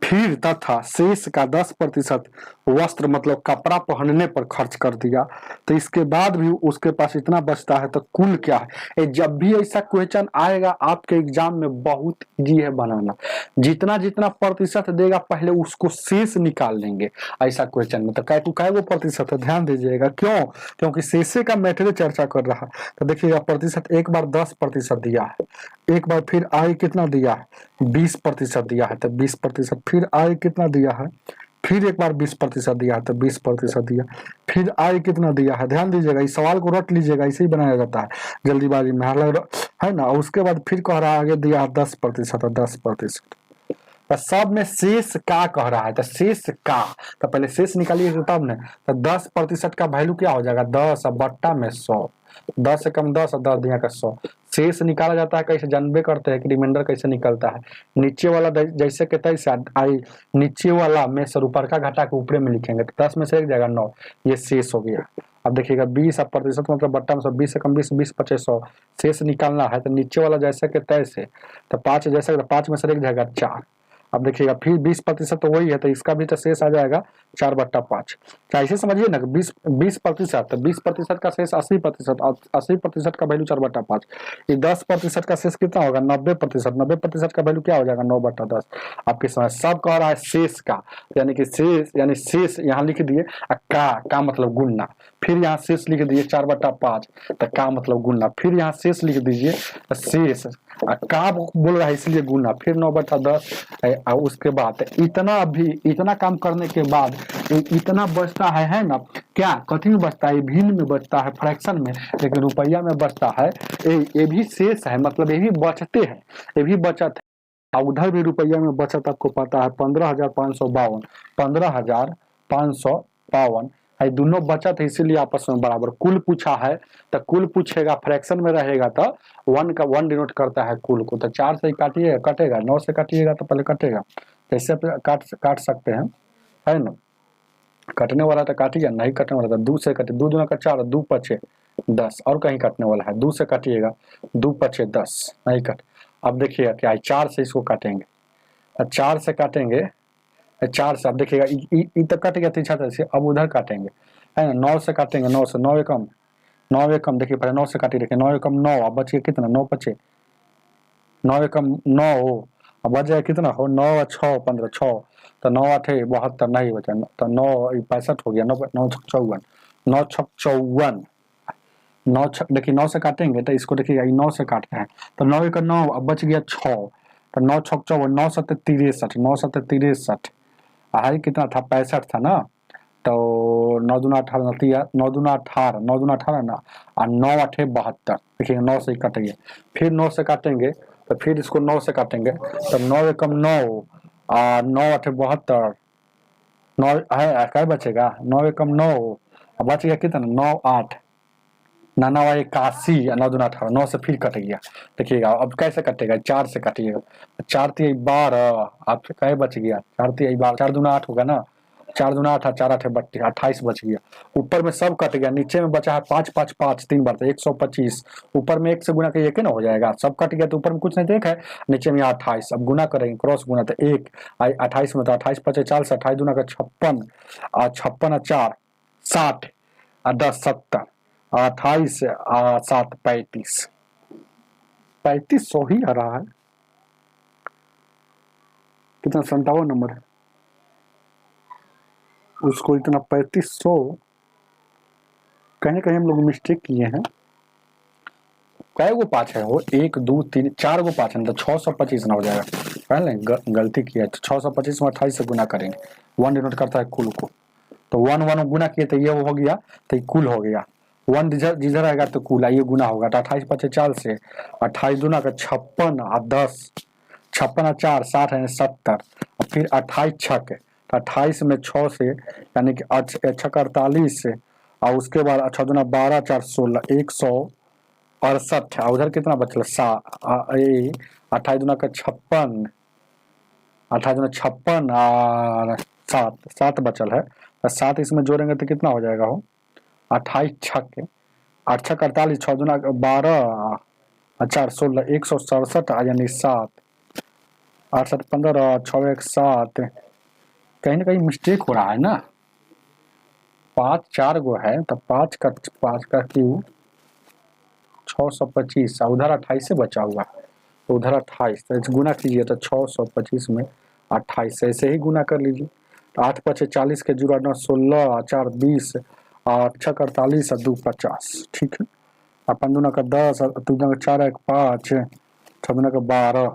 फिर तथा शेष का 10% वस्त्र मतलब कपड़ा पहनने पर खर्च कर दिया। तो इसके बाद भी उसके पास इतना बचता है, तो कुल क्या है। जब भी ऐसा क्वेश्चन आएगा आपके एग्जाम में, बहुत इजी है बनाना। जितना जितना प्रतिशत देगा पहले उसको शेष निकाल लेंगे ऐसा क्वेश्चन में। तो काय वो प्रतिशत है, ध्यान दीजिएगा। क्यों, क्योंकि शेषे का मैटर चर्चा कर रहा है। तो देखिएगा प्रतिशत, एक बार 10% दिया है, एक बार फिर आय कितना दिया है, 20% दिया है, तो 20%। फिर आय कितना दिया है, फिर एक बार 20% दिया है, तो 20% दिया। फिर आय कितना दिया है, ध्यान दीजिएगा, इस सवाल को रट लीजिएगा, इसे ही बनाया जाता है जल्दीबाजी में, है ना। उसके बाद फिर कह रहा है आगे दिया 10% और 10%। तो सब में शेष का कह रहा है, तो शेष का, तो पहले शेष निकालिए तब ने। तो 10% का वैल्यू क्या हो जाएगा, 10 बट्टा में 100, 10 से कम 10 और 10 दिया का 100। शेष निकाला जाता है कैसे, जानबे करते हैं कि रिमाइंडर कैसे निकलता है। नीचे वाला जैसे के तैसे आई, नीचे वाला में से ऊपर का घटा के ऊपर में लिखेंगे, तो 10 में से एक जाएगा 9, ये शेष हो गया। अब देखिएगा 20 प्रतिशत मतलब बट्टा में 20 से कम 20, 20 25 100 शेष निकालना है। तो नीचे वाला जैसे के तैसे, तो 5 जैसे, 5 में से एक जाएगा 4। अब देखिएगा फिर 20% तो वही है, तो इसका भी तो शेष आ जाएगा 4/5। क्या ऐसे समझिए ना, 20% तो 20% का शेष 80%, 80% का वैल्यू 4/5। ये 10% का शेष कितना होगा, 90%, 90% का वैल्यू क्या हो जाएगा, 9/10। आपके समझ सब कह रहा है शेष का, यानी कि शेष यहाँ लिख दिए, का मतलब गुणना। फिर यहाँ शेष लिख दिए 4/5, तो का मतलब गुणना। फिर यहाँ शेष लिख दीजिए, शेष का बोल रहा है इसलिए गुना। फिर 9/10, और उसके बाद इतना काम करने के बाद इतना बचता है ना, क्या कथी में बचता है, भिन्न में बचता है, फ्रैक्शन में, लेकिन रुपया में बचता है। ये भी शेष है, मतलब ये भी बचते हैं, ये भी बचत है। और उधर भी रुपया में बचत आपको पता है 15,552, 15,552 है, दोनों बचत है, इसीलिए आपस में बराबर। कुल पूछा है तो कुल पूछेगा, फ्रैक्शन में रहेगा तो 1 डिनोट करता है कुल को। तो 4 से काटिए कटेगा, 9 से काटिएगा तो पहले कटेगा, जैसे काट सकते हैं, है ना। कटने वाला तो काटिए, नहीं कटने वाला तो 2 से काटिए, 2 दूना का 4, 2 5 10, और कहीं काटने वाला है 2 से काटिएगा, 2 5 10 नहीं कट। अब देखिएगा क्या है, 4 से इसको काटेंगे, 4 से काटेंगे, 4 से अब देखिएगा तो कट गया पीछा से, अब उधर काटेंगे, है ना। 9 से काटेंगे, 9 से, 9 एकम 9 एकम, देखिए पहले 9 से काटिए, देखिए 9 एकम 9, अब बचिए कितना, 9 5 9 एकम 9, अब बच जाए कितना हो, 9 और 6 15 6, तो 9 8 72 नहीं बचा, तो 9 65 हो गया, 9 9 54, 9 6 54, 9 देखिए 9 से काटेंगे तो इसको देखिएगा 9 से काट रहे हैं, तो 9 का 9, अब बच गया 6, तो 9 6 54, 9 7 63, 9 7 63, हाई कितना था 65 था ना, तो 9 दूना 18, 9 दूना 18, 9 दूना 18 ना, और 9 8 72, देखिए 9 से ही कटेंगे, फिर 9 से काटेंगे, तो फिर इसको 9 से काटेंगे, तो 9 एकम 9, 9 8 72, 9 है क्या बचेगा, 9 एकम 9, बच गया कितना 9 8, 9 81, 9 दूना 18, 9 से फिर कट गया, देखिएगा अब कैसे कटेगा, 4 से काटिएगा, 4 3 12, आपसे क्या बच गया, 4 3 12, 4 दूना 8 होगा ना, 4 दूना 8, 4 8 32, 28 बच गया, ऊपर में सब कट गया, नीचे में बचा है 5 5 5, 3 बार, तो 125, ऊपर में 1 से गुना के 1 ना हो जाएगा, सब कट गया तो ऊपर में कुछ नहीं देख है, नीचे में 28, अब गुना करेंगे क्रॉस गुना, तो 1 28 में, तो 28 5 40, 28 दूना का 56, 56 4 60, 10 70, 28 7 35, 3500 ही आ रहा है, कितना 57 नंबर है, उसको इतना 3500, कहीं कहीं हम लोग मिस्टेक किए हैं, कै गो 5 है वो, 1 2 3 4 गो 5 है, तो 625 ना हो जाएगा, पहले गलती किया, तो 625 में 28 से गुना करेंगे, 1 डिनोट करता है कुल को, तो 1 1 गुना किए तो ये हो गया, तो ये कुल हो गया, 1 जिधर आएगा तो कुल, ये गुना होगा, तो 28 5 40 से 28 दूना का 56 और 10, 56 4 60 है 70, और फिर 28 छक, तो 28 में 6 से, यानी कि 6 48 से, और उसके बाद 6 दूना 12 4 16, 168, उधर कितना बचल 28 दूना का 56, 28 दूना 56 और 7 बचल है, तो 7 इसमें जोड़ेंगे तो कितना हो जाएगा हो, 28 छक 8 छक 48, 6 दूना 12 4 16, 167, यानी 7 8 7 15, 6 1 7, कहीं ना कहीं मिस्टेक हो रहा है ना, 5 4 गो है, तो 5 का क्यूब 625, उधर 28 से बचा हुआ, तो उधर 28, तो गुना कीजिए, तो 625 में 28 ऐसे ही गुना कर लीजिए, तो 8 5 40 के जुड़ा 9 16 4 20, 6 48 2 50, ठीक है, अपन दूना का 10, दूना का 4 1 5, 6 दूना का 12,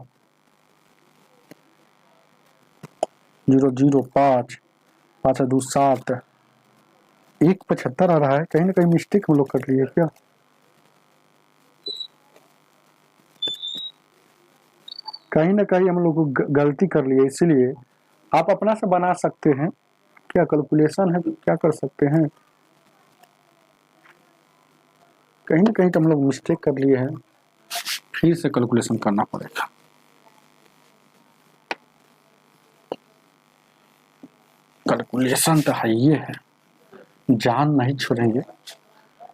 0 0 5 5 2 7, 175 आ रहा है, कहीं ना कहीं मिस्टेक हम लोग कर लिए क्या, कहीं ना कहीं हम लोग गलती कर लिए, इसीलिए आप अपना से बना सकते हैं, क्या कैलकुलेशन है क्या कर सकते हैं, कहीं ना कहीं तो हम लोग मिस्टेक कर लिए हैं, फिर से कैलकुलेशन करना पड़ेगा, कैलकुलेशन तो है ये है, जान नहीं छोड़ेंगे,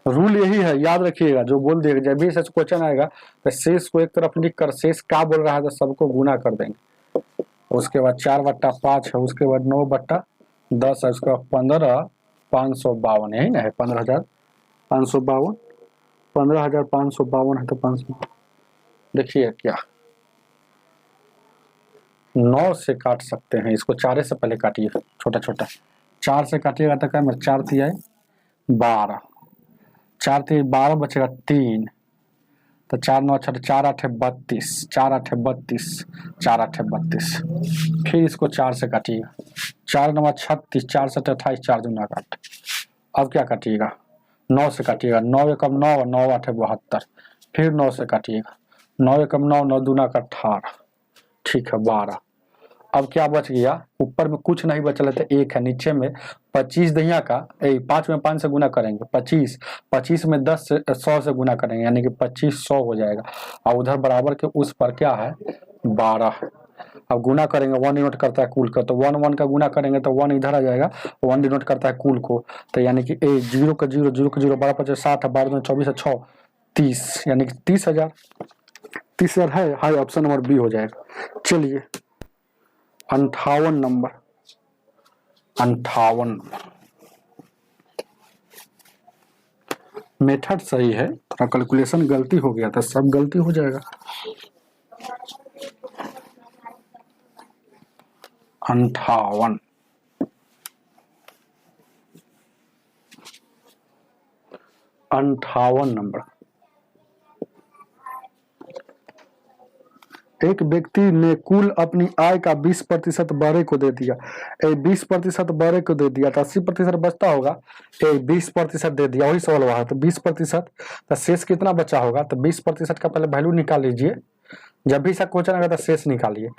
रूल यही है, याद रखिएगा, जो बोल दिएगा जब भी ऐसा क्वेश्चन आएगा तो शेष को एक तरफ लिख कर, शेष क्या बोल रहा है तो सबको गुना कर देंगे, उसके बाद 4/5 है, उसके बाद 9/10 है, उसके बाद 15,552, यही ना है 15,552, 15,552 है, तो 500, देखिए क्या 9 से काट सकते हैं इसको, 4 से पहले काटिए, छोटा छोटा 4 से काटिएगा तो क्या 4 3 12, 4 3 12 बचेगा 3, तो 4 9 6 4 8 32, 4 8 32, 4 8 32, फिर इसको 4 से काटिएगा, 4 9 36, 4 7 28, 4 दूना 8, अब क्या काटिएगा 9 से काटिएगा, 9 एकम 9, 9 8 72, फिर 9 से काटिएगा, 9 एकम 9, 9 दूना का 18, ठीक है 12, अब क्या बच गया, ऊपर में कुछ नहीं बचल है तो 1 है, नीचे में 25 दहिया का 5 में 5 से गुना करेंगे 25, 25 में 10 से 100 से गुना करेंगे, यानी कि 2500 हो जाएगा, और उधर बराबर के उस पर क्या है 12, अब गुना करेंगे 1 डिनोट करता है कुल का, तो 1 1 का गुना करेंगे तो 1 इधर आ जाएगा, 1 डिनोट करता है कुल को, तो यानी कि 0 का 0, 0 का 0, 12 5 60, 12 24 6 30, यानी कि 30,000, 30,000 है, हाई ऑप्शन नंबर बी हो जाएगा। चलिए 58 नंबर, 58 मेथड सही है, थोड़ा कैलकुलेशन गलती हो गया था, सब गलती हो जाएगा। 58 नंबर। एक व्यक्ति ने कुल अपनी आय का 20% बड़े को दे दिया। 20% बड़े को दे दिया तो 80% बचता होगा। 20% दे दिया, वही सवाल हुआ है। तो 20% तो शेष कितना बचा होगा? तो 20% का पहले वैल्यू निकाल लीजिए। जब भी ऐसा क्वेश्चन आएगा तो शेष निकालिए,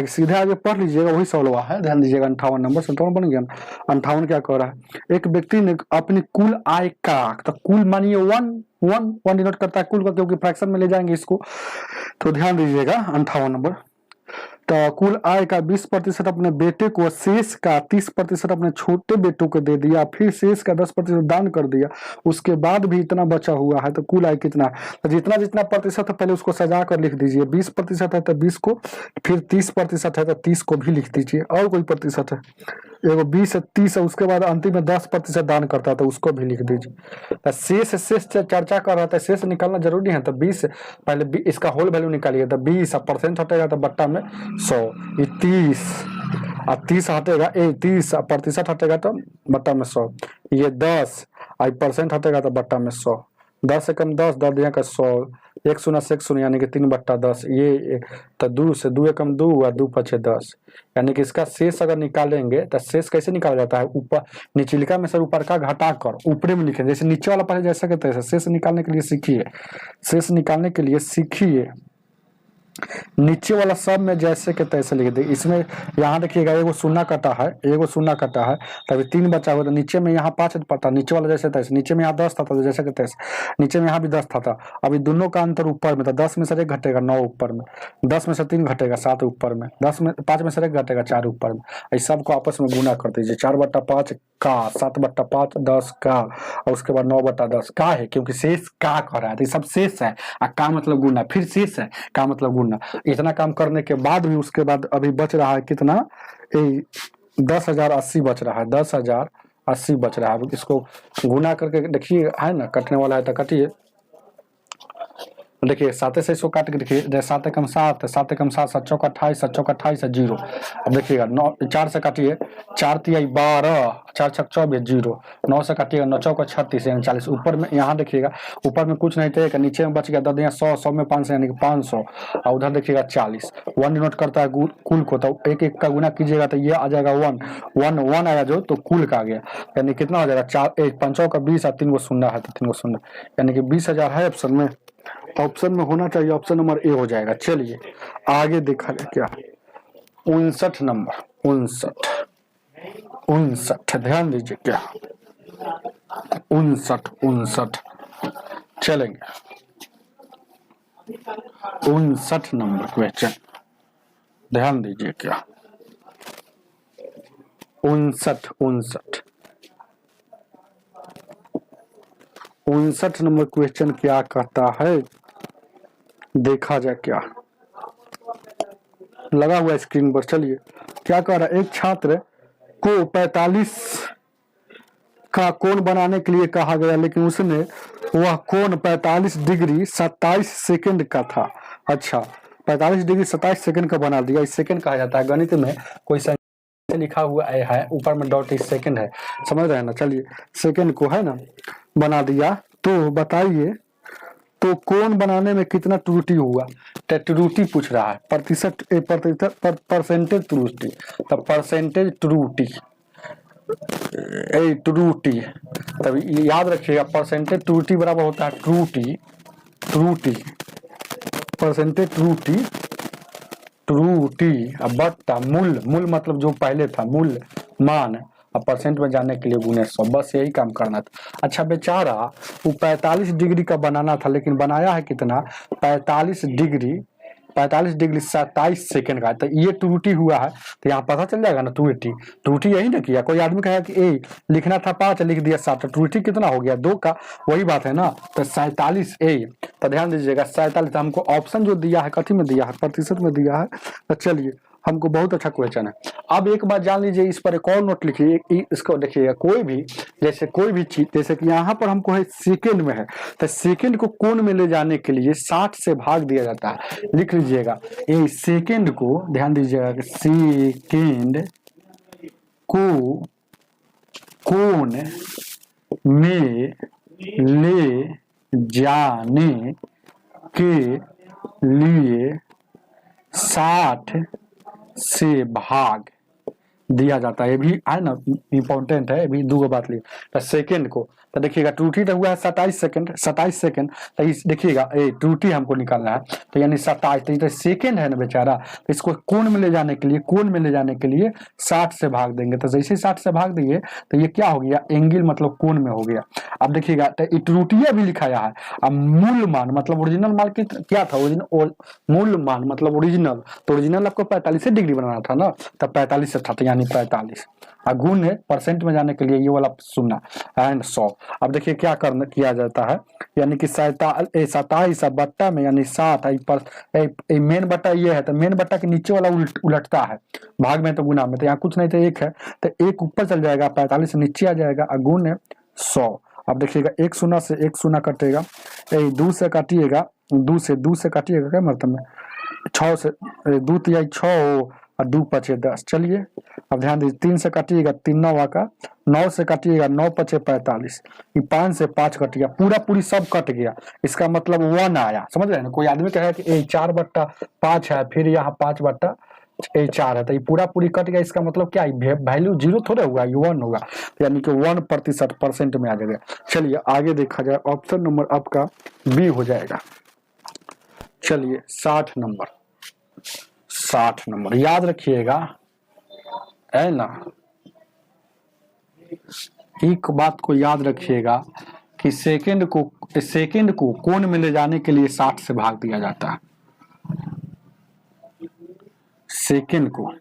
सीधे आगे पढ़ लीजिएगा, वही सवाल हुआ है। ध्यान दीजिएगा 58 नंबर, 57 बन गया ना। 58 क्या कह रहा है? एक व्यक्ति ने अपनी कुल आय का, तो कुल मानिए वन डिनोट करता है कुल का, क्योंकि फ्रैक्शन में ले जाएंगे इसको। तो ध्यान दीजिएगा 58 नंबर। तो कुल आय का 20% अपने बेटे को, शेष का 30% अपने छोटे बेटों को दे दिया, फिर शेष का 10% दान कर दिया, उसके बाद भी इतना बचा हुआ है। तो कुल आय कितना? तो जितना जितना प्रतिशत है पहले उसको सजा कर लिख दीजिए। 20% है तो 20 को, फिर 30% है तो 30 को भी लिख दीजिए। और कोई प्रतिशत है? एगो 20 है, 30 है, उसके बाद अंतिम में 10% दान करता है तो उसको भी लिख दीजिए। तो शेष चर्चा कर रहा था, शेष निकालना जरूरी है। तो 20 पहले इसका होल वैल्यू निकालिए। तो 20 परसेंट हटेगा तो बट्टा में 100, ये 30 और 30 हटेगा, 30 प्रतिशत हटेगा तो बट्टा में 100, ये 10 और परसेंट हटेगा तो बट्टा में 100। 10 से कम 10, 10 दिया का 100, 1 शून्य से 1 शून्य यानी कि 3/10। ये तो 2 से 2 कम 2 और 2 पछे 10, यानी कि इसका शेष अगर निकालेंगे तो शेष कैसे निकाला जाता है? ऊपर निचलिका में से ऊपर का घटाकर ऊपरे में लिखेंगे, जैसे नीचे वाला पहले जैसा कहते हैं। शेष निकालने के लिए सीखिए, शेष निकालने के लिए सीखिए। नीचे वाला सब में जैसे के तैसे लिख दे। इसमें यहाँ देखिएगा एगो शून्य कटा है, एगो शून्य कटा है, तभी 3 बचा हुआ। तो नीचे में यहाँ 5 पता, नीचे वाला जैसे तैसे, नीचे में यहाँ 10 था तो जैसे के तैसे, नीचे में यहाँ भी 10 था। अभी दोनों का अंतर ऊपर में था। 10 में से 1 घटेगा 9 ऊपर में, 10 में से 3 घटेगा 7 ऊपर में, 5 में से 1 घटेगा 4 ऊपर में। इस सबको आपस में गुना कर दीजिए। 4/5 का, 7/5 10 का, और उसके बाद 9/10 का है, क्योंकि शेष का कर रहा है। तो सब शेष है, का मतलब गुना, फिर शेष है, का मतलब गुना। इतना काम करने के बाद भी उसके बाद अभी बच रहा है कितना? 10,080 बच रहा है, 10,080 बच रहा है। इसको गुना करके देखिए, है ना, कटने वाला है तो कटिए। देखिए 7 से इसको काट के देखिए, 7 एकम 7, 7 एकम 7, 7 चौक 28, 7 चौक 28 है 0। अब देखिएगा 4 से काटिए, 4 तिया 12, 4 छक 24 0, 9 से काटिएगा 9 चौक 36 यानी 40। ऊपर में यहाँ देखिएगा ऊपर में कुछ नहीं थे, नीचे में बच गया 10 दिया 100, 100 में 500 यानी कि 500, और उधर देखिएगा 40। 1 डिनोट करता है कुल को, तो एक एक का गुना कीजिएगा तो ये आ जाएगा 1 आया जो, तो कुल का आ गया, यानी कितना हो जाएगा? 4 1 5 का 20 और 3 गो शून्य है तो 3 गो शून्य, यानी कि 20,000 है ऑप्शन में। ऑप्शन में होना चाहिए, ऑप्शन नंबर ए हो जाएगा। चलिए आगे देखा जाए क्या। 59 नंबर, 59 ध्यान दीजिए क्या, 59 चलेंगे। 59 नंबर क्वेश्चन, ध्यान दीजिए क्या। 59 नंबर क्वेश्चन क्या कहता है, देखा जाए क्या। लगा हुआ स्क्रीन पर, चलिए क्या कह रहा है। एक छात्र को 45 का कोण बनाने के लिए कहा गया, लेकिन उसने वह कोण 45 डिग्री 27 सेकंड का था। अच्छा, 45 डिग्री 27 सेकंड का बना दिया। इस सेकंड कहा जाता है गणित में, कोई लिखा हुआ है ऊपर में डॉट, इस सेकंड है, समझ रहे हैं ना। चलिए सेकंड को है ना बना दिया, तो बताइए तो कोण बनाने में कितना त्रुटि हुआ? त्रुटि पूछ रहा है, प्रतिशत परसेंटेज त्रुटि, तो परसेंटेज त्रुटि त्रुटि, तब याद रखिएगा परसेंटेज त्रुटि बराबर होता है त्रुटि परसेंटेज त्रुटि अब बट्टा मूल मतलब जो पहले था मूल मान, अब परसेंट में जाने के लिए गुने 100, बस यही काम करना था। अच्छा बेचारा वो 45 डिग्री का बनाना था, लेकिन बनाया है कितना? 45 डिग्री 27 सेकंड का, तो ये त्रुटि हुआ है। तो यहाँ पता चल जाएगा ना त्रुटि यही ना किया। कोई आदमी कहेगा कि ए लिखना था 5 लिख दिया 7, तो त्रुटि कितना हो गया? 2 का, वही बात है ना। तो 47 तो ध्यान दीजिएगा 47 हमको ऑप्शन जो दिया है कथी में दिया है? प्रतिशत में दिया है। तो चलिए हमको बहुत अच्छा क्वेश्चन है। अब एक बात जान लीजिए, इस पर एक और नोट लिखिए, इसको देखिएगा, कोई भी जैसे कोई भी चीज, जैसे कि यहाँ पर हमको है सेकेंड में है, तो सेकेंड को कोण में ले जाने के लिए 60 से भाग दिया जाता है। लिख लीजिएगा, ये सेकेंड को ध्यान दीजिएगा कि सेकेंड को कोण में ले जाने के लिए 60 से भाग दिया जाता है। ये भी है ना, इंपॉर्टेंट है, ये भी दो बात ली। तो सेकेंड को तो देखिएगा त्रुटि तो हुआ है 27 सेकंड, 27 सेकंड, तो इस देखिएगा ये त्रुटि हमको निकालना है, तो यानी 27, तो सेकेंड है ना बेचारा, तो इसको कोण में ले जाने के लिए, कोण में ले जाने के लिए 60 से भाग देंगे। तो जैसे 60 से भाग देंगे तो ये क्या हो गया, एंगल मतलब कोण में हो गया। अब देखिएगा तो त्रुटिया भी लिखाया है। अब मूल मान मतलब ओरिजिनल मान क्या था, ओरिजिनल मूल मान मतलब ओरिजिनल, तो ओरिजिनल आपको 45 डिग्री बनाना था ना, तब 45 से था, तो यानी 45। गुण है परसेंट में जाने के लिए ये वाला सुनना एंड 100। अब देखिए क्या करना किया जाता है, यानी कि 27 बट्टा में यानी 7 मेन बट्टा ये है, तो मेन बट्टा के नीचे वाला उलटता है, भाग में तो गुना में, तो यहाँ कुछ नहीं, तो एक है, तो एक ऊपर चल जाएगा, 45 नीचे आ जाएगा, गुण है 100। अब देखिएगा 1 शून्य से 1 शून्य कटेगा, 2 से काटिएगा, 2 से काटिएगा, क्या मतलब में 6 से 2 तिहाई 6 और 2 पचे 10। चलिए अब ध्यान दीजिए, 3 से काटिएगा 3 9 का, 9 से काटिएगा 9 पचे 45, 5 से 5 कट गया, पूरा पूरी सब कट गया, इसका मतलब 1 आया। समझ रहे हैं ना, कोई आदमी कहे कि 4/5 है, फिर यहाँ 5/4 है, तो ये पूरा पूरी कट गया, इसका मतलब क्या है, वैल्यू 0 थोड़ा हुआ, ये 1 होगा, तो यानी कि 1% परसेंट में आ जाएगा। चलिए आगे देखा जाए, ऑप्शन नंबर आपका बी हो जाएगा। चलिए 60 नंबर याद रखिएगा, है ना, एक बात को याद रखिएगा कि सेकंड को कोण में ले जाने के लिए 60 से भाग दिया जाता है। सेकंड को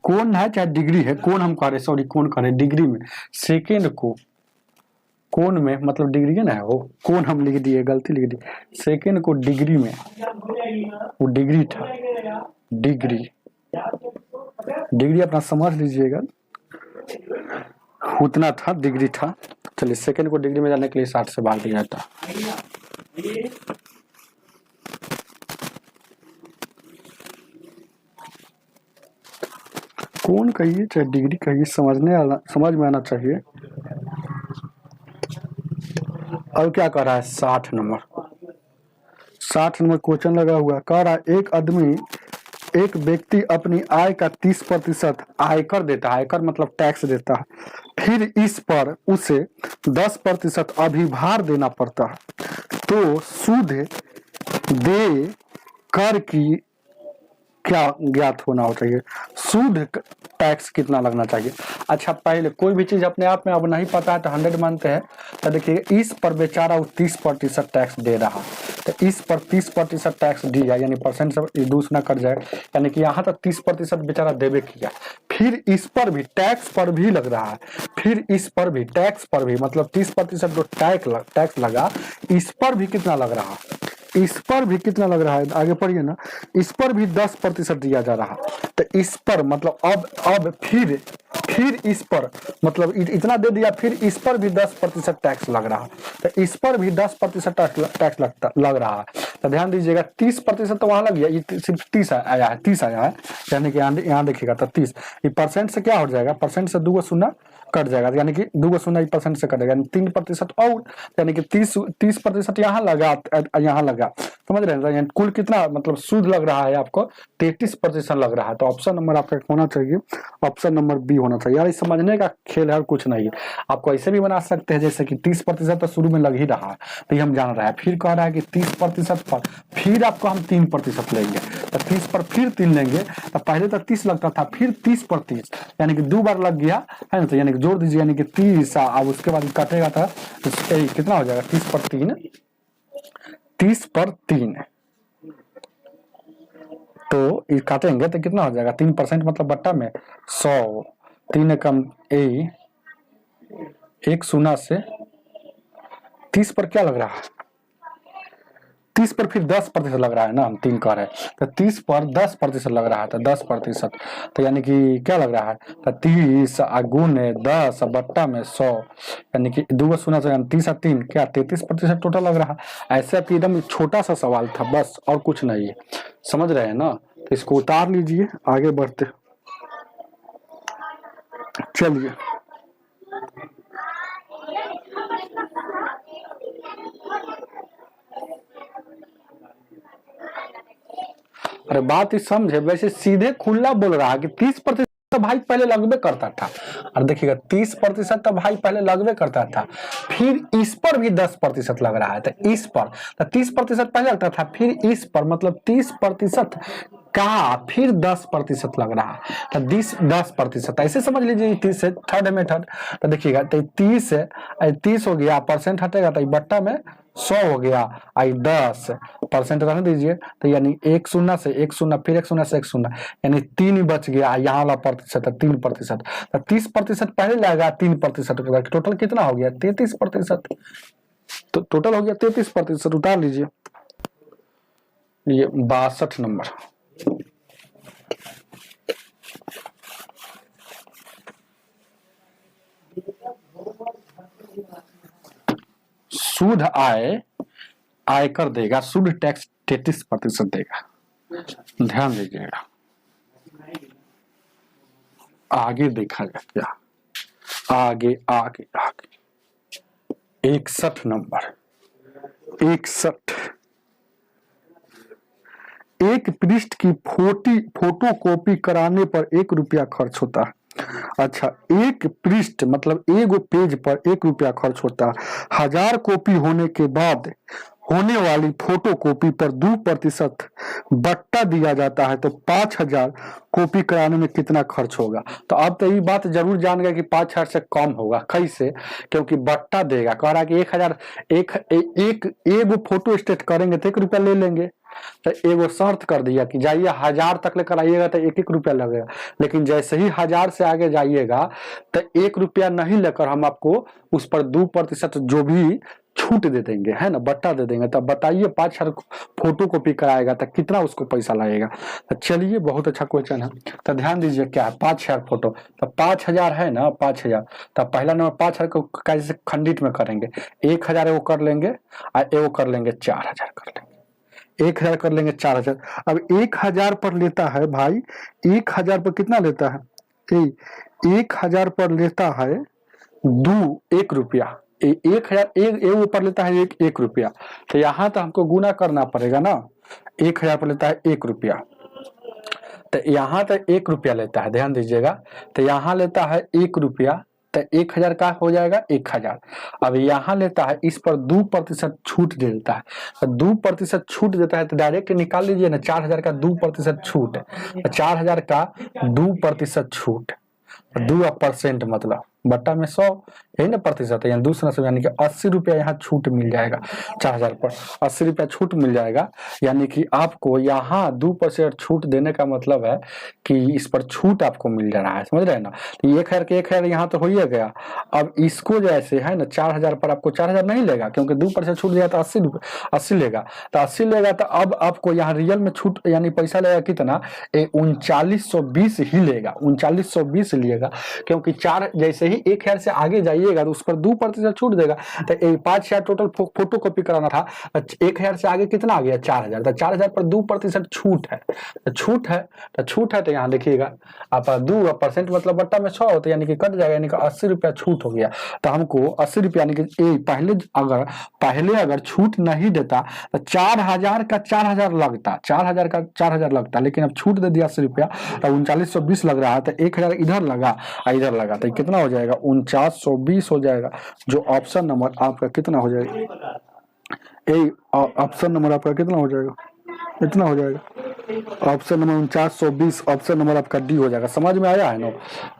कोण है चाहे डिग्री है, कोण हम कह रहे, सॉरी कोण कह रहे, डिग्री में सेकंड को कोण में मतलब डिग्री है ना, वो कोण हम लिख दिए, गलती लिख दी, सेकंड को डिग्री में, वो डिग्री था, डिग्री अपना समझ लीजिएगा, उतना था, डिग्री था। चलिए सेकंड को डिग्री में जाने के लिए 60 से भाग दिया जाता। कोण कहिए चाहे डिग्री कहिए, समझ में आना चाहिए। अब क्या कर रहा है, 60 नंबर क्वेश्चन लगा हुआ, कह रहा है एक व्यक्ति अपनी आय का 30% आयकर देता है, आयकर मतलब टैक्स देता है, फिर इस पर उसे 10% अभिभार देना पड़ता है, तो सूद दे कर की क्या ज्ञात होना हो चाहिए, सूद टैक्स कितना लगना चाहिए। अच्छा पहले कोई भी चीज अपने आप में अब नहीं पता है तो 100 मानते हैं, तो देखिए इस पर बेचारा 30% टैक्स दे रहा, तो इस पर 30% टैक्स दिया, यानी परसेंट से दूसरा कट जाए, यानी कि यहाँ तक 30% बेचारा देवे किया, फिर इस पर भी टैक्स पर भी लग रहा है, फिर इस पर भी टैक्स पर भी, मतलब 30% जो टैक्स लगा, इस पर भी कितना लग रहा है, इस पर भी कितना लग रहा है, आगे पढ़िए ना, इस पर भी 10% दिया जा रहा, तो इस पर मतलब अब फिर इस पर मतलब इतना दे दिया, फिर इस पर भी 10% टैक्स लग रहा, तो इस पर भी 10% टैक्स लग रहा है। तो ध्यान दीजिएगा 30% तो वहां लग गया, ये सिर्फ 30 आया है, यानी कि यहाँ देखिएगा तो 30, ये परसेंट से क्या हो जाएगा, परसेंट से 2 शून्य कट जाएगा, यानी कि 2 शून्य परसेंट से कटेगा, 3% और, यानी कि 30% यहाँ लगा, समझ रहे हैं, कुल कितना मतलब सूद लग रहा है आपको 33% लग रहा है। तो ऑप्शन नंबर आपका होना चाहिए, ऑप्शन नंबर बी होना चाहिए। यार समझने का खेल है, कुछ नहीं है, आपको ऐसे भी बना सकते हैं, जैसे कि 30% तो शुरू में लग ही रहा है, तो ये हम जान रहे हैं, फिर कह रहा है कि 30% पर फिर आपको हम 3% लेंगे, तो 30 पर फिर 3 लेंगे, तो पहले तो 30 लगता था, फिर 30 पर 30, यानी कि 2 बार लग गया है ना, तो यानी कि जोड़ दीजिए, यानी कि 30, अब उसके बाद कटेगा था तो कितना हो जाएगा, 30 पर 3 तो ये काटेंगे तो कितना हो जाएगा, 3% मतलब बट्टा में 100, 3 कम एक शून्य से 30 पर क्या लग रहा है, 30 पर फिर 10% लग रहा है ना, हम 3 कह रहे हैं तो 30 पर 10% लग रहा है, तो 10%, तो यानी कि क्या लग रहा है, तो 30 गुने 10 बट्टा में 100, यानी कि 2 शून्य से 30 और 3 क्या 33% टोटल लग रहा है। ऐसे आपकी एकदम छोटा सा सवाल था बस, और कुछ नहीं है, समझ रहे हैं ना। तो इसको उतार लीजिए, आगे बढ़ते चलिए। अरे बात ही समझे, वैसे सीधे खुला बोल रहा है कि 30% तो भाई पहले लगभग करता था, और देखिएगा 30% तो भाई पहले लगभग करता था, फिर इस पर भी 10% लग रहा है, तो इस पर तो 30% पहले लगता था, फिर इस पर मतलब 30% का फिर 10% लग रहा है, तो 10% ऐसे समझ लीजिए। 30 है थर्ड मेथड, तो देखिएगा तो 30 है, 30 हो गया, परसेंट हटेगा तो बट्टा में 100 हो गया, आई 10% रहने दीजिए, तो यानी एक शून्य से एक शून्य, फिर एक शून्य से एक शून्य, यानी 3 ही बच गया, यहाँ वाला प्रतिशत है 3%, तो 30% पहले लगेगा, 3% टोटल कितना हो गया 33%, तो टोटल हो गया 33%, उतार लीजिए। ये 62 नंबर। शुद्ध आय आयकर देगा, शुद्ध टैक्स 33% देगा, ध्यान दीजिएगा। आगे देखा जाए क्या, आगे आगे आगे 61 नंबर। 61, एक पृष्ठ की फोटो कॉपी कराने पर 1 रुपया खर्च होता है। अच्छा, एक पृष्ठ मतलब एक पेज पर 1 रुपया खर्च होता है। 1000 कॉपी होने के बाद होने वाली फोटो कॉपी पर 2% बट्टा दिया जाता है, तो 5000 कॉपी कराने में कितना खर्च होगा। तो अब तो ये बात जरूर जान गया कि 5000 से कम होगा, कैसे, क्योंकि बट्टा देगा, कह रहा है कि 1000 एक फोटो स्टेट करेंगे तो 1 रुपया ले लेंगे, तो एगो शर्त कर दिया कि जाइए 1000 तक लेकर आइएगा तो 1 रुपया लगेगा, लेकिन जैसे ही 1000 से आगे जाइएगा तो 1 रुपया नहीं लेकर हम आपको उस पर 2% जो भी छूट दे देंगे, है ना, बट्टा दे देंगे। तब बताइए 5000 फोटो कॉपी कराएगा तो कितना उसको पैसा लगेगा। तो चलिए, बहुत अच्छा क्वेश्चन है, तो ध्यान दीजिए क्या है, 5000 फोटो, तो 5000 है ना, 5000, तो पहला नंबर 5000 को कैसे खंडित में करेंगे, 1000 एगो कर लेंगे और एगो कर लेंगे 4000 कर लेंगे, 1000 कर लेंगे 4000। अब 1000 पर लेता है भाई, 1000 पर कितना लेता है, 1000 पर लेता है 1 रुपया, 1000 एक ऊपर लेता है 1 रुपया, तो यहाँ तो हमको गुना करना पड़ेगा ना। 1000 पर लेता है 1 रुपया, तो यहाँ तो 1 रुपया लेता है, ध्यान दीजिएगा, तो यहाँ लेता है 1 रुपया, तो 1000 का हो जाएगा 1000। अब यहाँ लेता है, इस पर 2% छूट दे देता है, तो 2% छूट देता है, तो डायरेक्ट निकाल लीजिए ना, 4000 का 2% छूट, 4000 का 2% छूट, 2% मतलब बट्टा में 100, यही ना प्रतिशत है, दूसरा से, यानी कि 80 रुपया यहाँ छूट मिल जाएगा। 4000 पर 80 रुपया छूट मिल जाएगा, यानी कि आपको यहाँ 2% छूट देने का मतलब है कि इस पर छूट आपको मिल जा रहा है, समझ रहे हैं ना। तो 1000 के 1000 यहाँ तो हो ही गया। अब इसको जैसे है ना, 4000 पर आपको 4000 नहीं लेगा, क्योंकि 2% छूट दिया तो 80 लेगा, तो 80 लेगा, तो अब आपको यहाँ रियल में छूट यानी पैसा लेगा कितना, 3920 ही लेगा, 3920 लेगा, क्योंकि जैसे ही 1000 से आगे जाइएगा तो उस पर 2% छूट देगा। तो 5000 टोटल फोटो कॉपी कराना था, 1000 से आगे कितना आ गया 4000, तो 4000 पर 2% छूट है, तो छूट है, तो यहाँ देखिएगा आप 2% मतलब बट्टा में 100 होता है, यानी कि कट जाएगा, यानी कि 80 रुपया छूट हो गया। तो हमको 80 रुपया, यानी कि पहले अगर छूट नहीं देता तो 4000 का 4000 लगता, 4000 का 4000 लगता, लेकिन अब छूट दे दिया 80 रुपया, तो 3920 लग रहा है, तो 1000 इधर लगा इधर लगा, तो कितना हो जाएगा 4920 हो जाएगा, जो ऑप्शन नंबर आपका कितना हो जाएगा, ऑप्शन नंबर आपका कितना हो जाएगा, इतना हो जाएगा, ऑप्शन नंबर 4920, ऑप्शन नंबर आपका डी हो जाएगा। समझ में आया है ना।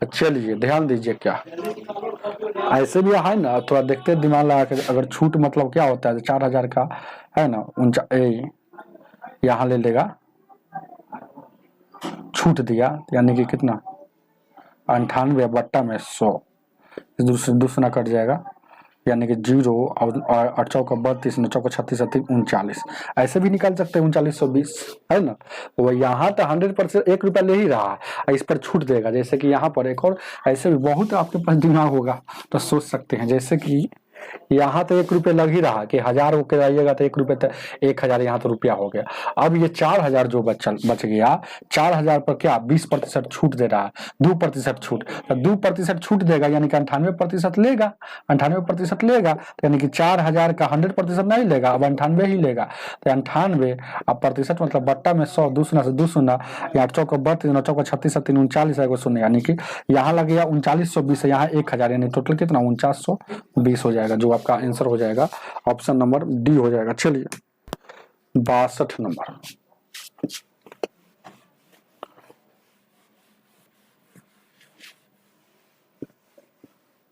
चलिए ध्यान दीजिए, क्या ऐसे भी है ना, थोड़ा देखते दिमाग लगा के, अगर छूट मतलब क्या होता है, 4000 का है ना, यहाँ ले लेगा, छूट दिया, यानी कि कितना 98 बट्टा में 100, दूसरा दूसरा कट जाएगा, यानी कि 0 और 8 चौका 32, 9 चौका 36, 39, ऐसे भी निकाल सकते हैं 3920, है ना। वो यहाँ तो 100% 1 रुपया ले ही रहा है, इस पर छूट देगा। जैसे कि यहाँ पर एक और ऐसे भी बहुत आपके पास दिमाग होगा तो सोच सकते हैं, जैसे कि यहाँ तो 1 रुपये लग ही रहा कि 1000 होकर आइएगा तो 1 रुपये, तो 1000 यहाँ तो रुपया हो गया। अब ये 4000 जो बच गया, 4000 पर क्या 20% छूट दे रहा है, 2% छूट, तो 2% छूट देगा यानी कि 98% लेगा, 98% लेगा, तो यानी कि 4000 का 100% नहीं लेगा, अब 98 ही लेगा। तो 98 अब प्रतिशत मतलब बट्टा में 100, 2 शून्य से 2 शून्य, 8 चौका 32, 9 चौका 36, 39, एगो शून्य, यानी कि यहाँ लग गया 3920, यहाँ 1000, यानी टोटल कितना 4920 हो जाएगा, जो आपका आंसर हो जाएगा ऑप्शन नंबर डी हो जाएगा। चलिए 62 नंबर,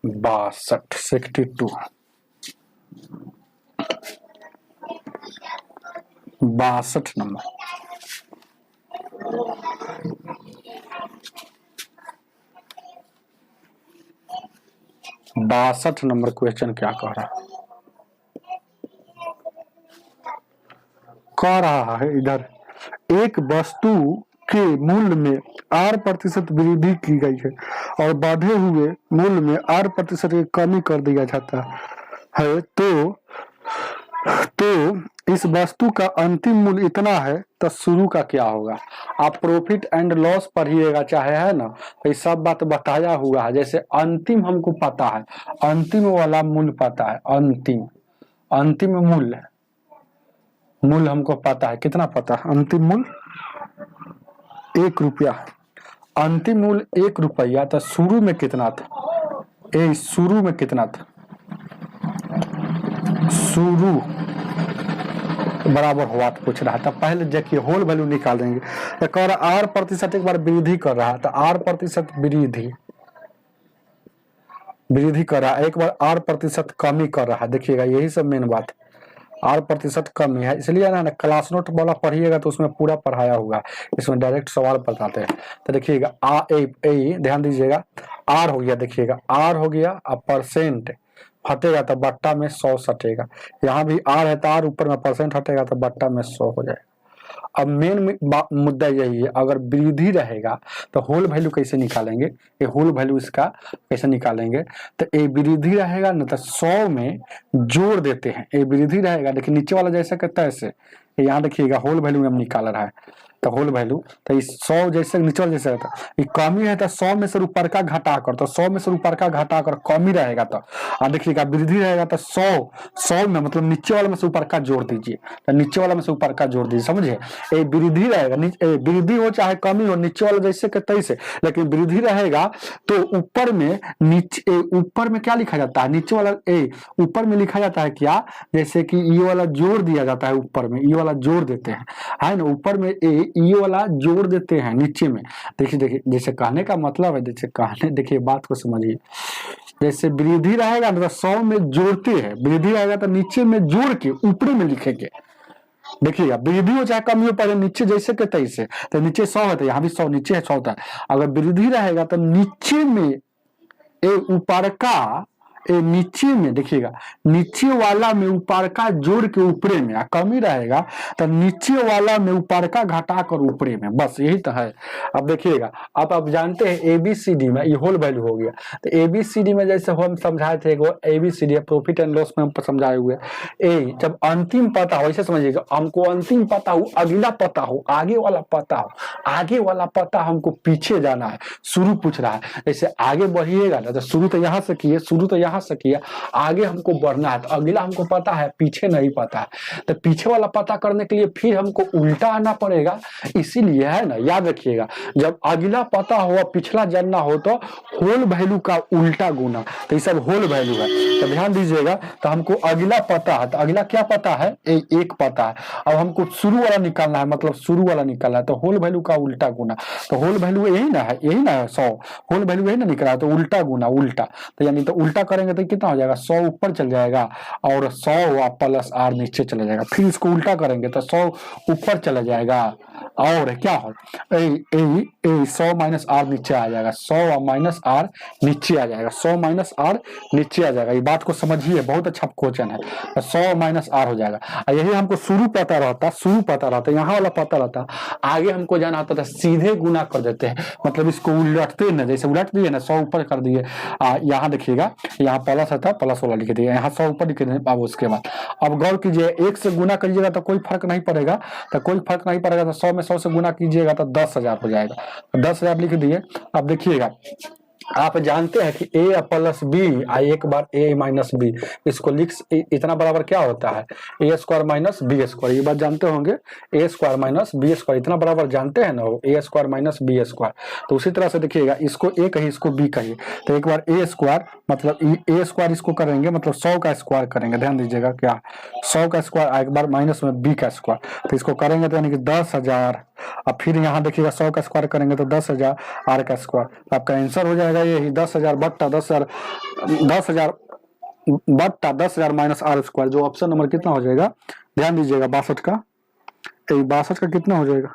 बासठ 62, 62 नंबर, 62 नंबर क्वेश्चन क्या कह रहा है इधर, एक वस्तु के मूल्य में 8% वृद्धि की गई है और बढ़े हुए मूल्य में 8% की कमी कर दिया जाता है, तो इस वस्तु का अंतिम मूल्य इतना है, तो शुरू का क्या होगा। आप प्रॉफिट एंड लॉस पढ़िएगा चाहे, है ना, तो ये सब बात बताया हुआ है। जैसे अंतिम हमको पता है, अंतिम वाला मूल्य पता है, अंतिम मूल्य हमको पता है, कितना पता है, अंतिम मूल्य 1 रुपया, अंतिम मूल्य 1 रुपया, तो शुरू में कितना था, शुरू में कितना था, शुरू बराबर हुआ तो पूछ रहा था। पहले देखिए होल वैल्यू निकाल देंगे, तो कह रहा 8% एक बार वृद्धि कर रहा था, 8% वृद्धि कर रहा है, एक बार 8% कमी कर रहा है। देखिएगा यही सब मेन बात, 8% कमी है, इसलिए ना क्लास नोट वाला पढ़िएगा तो उसमें पूरा पढ़ाया हुआ, इसमें डायरेक्ट सवाल बताते हैं। तो देखिएगा ध्यान दीजिएगा, आर हो गया, देखिएगा आर हो गया, अब परसेंट हटेगा तो बट्टा में 100 सटेगा, यहाँ भी आर है तो आर ऊपर में परसेंट हटेगा तो बट्टा में 100 हो जाएगा। अब मेन मुद्दा यही है, अगर वृद्धि रहेगा तो होल वैल्यू कैसे निकालेंगे, ये होल वैल्यू इसका कैसे निकालेंगे, तो ए वृद्धि रहेगा ना तो 100 में जोड़ देते हैं, ए वृद्धि रहेगा, देखिए नीचे वाला जैसे कहता है ऐसे, यहाँ देखिएगा होल वैल्यू हम निकाल रहा है, तो होल वैल्यू तो इस 100 जैसे नीचे वाला जैसे रहता है, कमी है तो 100 में से ऊपर का घटाकर, तो 100 में से ऊपर का घटाकर कमी रहेगा, तो देखिएगा वृद्धि रहेगा तो 100 में मतलब नीचे वाले में से ऊपर का जोड़ दीजिए, तो नीचे वाला में से ऊपर का जोड़ दीजिए, समझे। ए वृद्धि रहेगा, वृद्धि हो चाहे कमी हो, नीचे वाला जैसे के तैसे, लेकिन वृद्धि रहेगा तो ऊपर में नीचे ऊपर में क्या लिखा जाता है, नीचे वाला ऊपर में लिखा जाता है क्या, जैसे कि ये वाला जोड़ दिया जाता है, ऊपर में ये वाला जोड़ देते हैं, है ना, ऊपर में ये वाला जोड़ देते हैं नीचे में। देखिए जैसे कहने का मतलब है, जैसे कहने, देखिए बात को समझिए, जैसे वृद्धि रहेगा ना तो 100 में जोड़ते हैं, वृद्धि रहेगा तो नीचे में जोड़ के ऊपर में लिखेंगे। देखिएगा वृद्धि हो चाहे कमी हो, पहले नीचे जैसे के तैसे, तो नीचे 100 है तो यहाँ भी 100, नीचे है 100 होता है। अगर वृद्धि रहेगा तो नीचे में ऊपर का नीचे में, देखिएगा नीचे वाला में ऊपर का जोड़ के ऊपरे में, कमी रहेगा तो नीचे वाला में ऊपर का घटा कर ऊपरे में, बस यही तो है। अब देखिएगा अब आप जानते हैं एबीसीडी में ये होल वैल्यू हो गया, तो एबीसीडी में जैसे हम समझाए थे, एबीसीडी प्रॉफिट एंड लॉस में हम समझाए हुए, जब अंतिम पता हो, ऐसे समझिएगा, हमको अंतिम पता हो, अगला पता हो, आगे वाला पता हो, आगे वाला पता हमको पीछे जाना है, शुरू पूछ रहा है, जैसे आगे बढ़िएगा ना तो शुरू तो यहाँ से किए, शुरू तो यहाँ से किया, आगे हमको बढ़ना है, तो अगला हमको पता है, पीछे नहीं पता है, तो पीछे वाला पता करने के लिए फिर हमको उल्टा आना पड़ेगा। इसीलिए है ना, याद रखिएगा, जब अगला पता हो पिछला जानना हो तो होल वैल्यू का उल्टा गुना, तो ये सब होल वैल्यू है, तो ध्यान दीजिएगा। तो हमको अगला पता है, तो अगला क्या पता है, एक पता है, अब हमको शुरू वाला निकालना है, मतलब शुरू वाला निकालना है, तो होल वैल्यू का उल्टा गुना, तो होल वैल्यू यही ना है, 100 होल वैल्यू यही ना निकला है, तो उल्टा गुना उल्टा, तो यानी तो उल्टा करेंगे करेंगे तो कितना हो जाएगा, 100 ऊपर चल जाएगा और 100 प्लस आर नीचे चला जाएगा। फिर इसको उल्टा करेंगे तो 100 ऊपर चला जाएगा और क्या हो 100 माइनस आर नीचे आ जाएगा, 100 माइनस आर नीचे आ जाएगा, 100 माइनस आर नीचे आ जाएगा। ये बात को समझिए, बहुत अच्छा क्वेश्चन है। 100 माइनस आर हो जाएगा। यही हमको शुरू पता रहता, यहाँ वाला पता रहता, आगे हमको जाना होता था सीधे गुना कर देते हैं, मतलब इसको उलटते ना, जैसे उलट दिए ना 100 ऊपर कर दिए, यहाँ देखिएगा यहाँ प्लस था, प्लस वाला लिख दिया, यहाँ 100 ऊपर लिख दिए। अब उसके बाद अब गौर कीजिए, 1 से गुना करिएगा तो कोई फर्क नहीं पड़ेगा, तो 100 में 100 से गुना कीजिएगा तो 10,000 हो जाएगा, 10,000 लिख दिए। अब देखिएगा, आप जानते हैं कि a प्लस बी, एक बार a माइनस बी, इसको लिख इतना बराबर क्या होता है, ए स्क्वायर माइनस बी स्क्वायर। ये बात जानते होंगे, ए स्क्वायर माइनस बी स्क्वायर इतना बराबर जानते हैं ना, ए स्क्वायर माइनस बी स्क्वायर। तो उसी तरह से देखिएगा, इसको a कहिए, इसको b कहिए, तो एक बार a स्क्वायर मतलब a स्क्वायर इसको करेंगे मतलब 100 का स्क्वायर करेंगे, ध्यान दीजिएगा क्या 100 का स्क्वायर, एक बार माइनस में b का स्क्वायर, तो इसको करेंगे तो यानी कि 10,000। अब फिर यहाँ देखिएगा 100 का स्क्वायर करेंगे तो 10,000 आर का स्क्वायर, तो आपका आंसर हो जाएगा यही 10,000 बट्टा 10,000 माइनस आर स्क्वायर, जो ऑप्शन नंबर कितना हो जाएगा, ध्यान दीजिएगा 62 का, 62 का कितना हो जाएगा,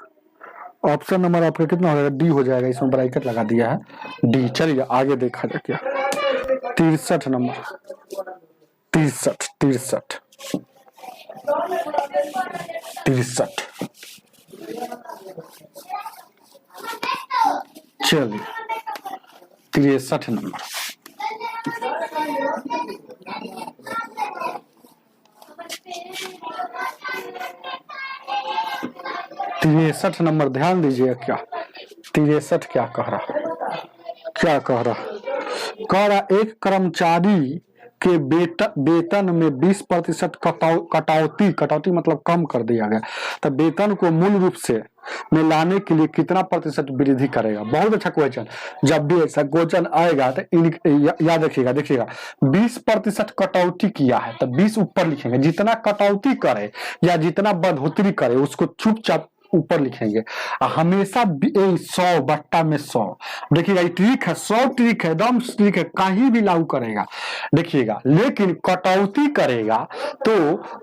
ऑप्शन नंबर आपका कितना हो जाएगा, डी हो जाएगा। इसमें ब्रैकेट लगा दिया है डी। चलिए आगे देखा जाए क्या, 63 नंबर, 63 चलिए 63 नंबर, तिरसठ नंबर, ध्यान दीजिए क्या 63 क्या कह रहा, एक कर्मचारी के वेतन में 20% कटौती मतलब कम कर दिया गया, तो वेतन को मूल रूप से में लाने के लिए कितना प्रतिशत वृद्धि करेगा। बहुत अच्छा क्वेश्चन, जब भी ऐसा क्वेश्चन आएगा तो याद रखिएगा, देखिएगा 20% कटौती किया है तो 20 ऊपर लिखेंगे, जितना कटौती करे या जितना बढ़ोतरी करे उसको चुपचाप ऊपर लिखेंगे। हमेशा 100 बट्टा में 100, देखिएगा ये ट्रिक है, 100 ट्रिक है, एकदम ट्रिक है, कहीं भी लागू करेगा देखिएगा। लेकिन कटौती करेगा तो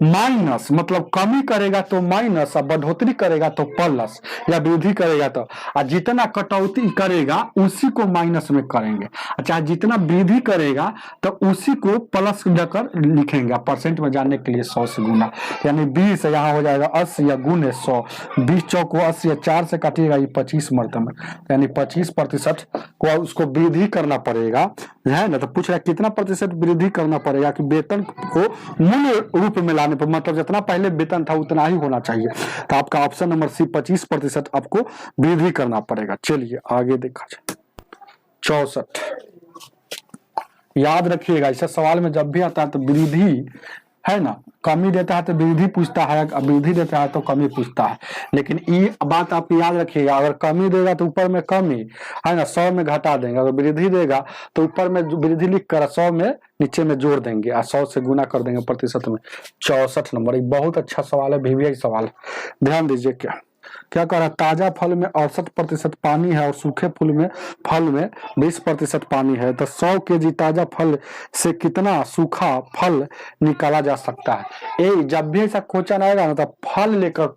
माइनस, मतलब कमी करेगा तो माइनस, और बढ़ोतरी करेगा तो प्लस, या वृद्धि करेगा तो, जितना कटौती करेगा उसी को माइनस में करेंगे, अच्छा जितना वृद्धि करेगा तो उसी को प्लस देकर लिखेंगे। परसेंट में जानने के लिए 100 से गुना, यानी 20 यहाँ हो जाएगा 80 या गुने 100, 20 चौक 80 या 4 से काटिएगा ये 25 मरतबा, यानी 25% को उसको वृद्धि करना पड़ेगा, है ना। तो पूछ रहा है कितना प्रतिशत वृद्धि करना पड़ेगा कि वेतन को मूल रूप में लाने पर, मतलब जितना पहले वेतन था उतना ही होना चाहिए। तो आपका ऑप्शन नंबर सी 25% आपको वृद्धि करना पड़ेगा। चलिए आगे देखा जाए 64, याद रखिएगा इस सवाल में जब भी आता है तो वृद्धि है ना, कमी देता है तो वृद्धि पूछता है, वृद्धि देता है तो कमी पूछता है। लेकिन ये बात आप याद रखिएगा, अगर कमी देगा तो ऊपर में कमी है ना 100 में घटा देंगे, अगर वृद्धि देगा तो ऊपर में वृद्धि लिख कर 100 में नीचे में जोड़ देंगे और 100 से गुना कर देंगे प्रतिशत में। 64 नंबर, एक बहुत अच्छा सवाल है, VVI सवाल, ध्यान दीजिए क्या कह रहा है, ताजा फल में 68% पानी है और सूखे फल में 20% पानी है, तो 100 kg ताजा फल से कितना सूखा फल निकाला जा सकता है। जब भी ऐसा क्वेश्चन आएगा ना तो फल लेकर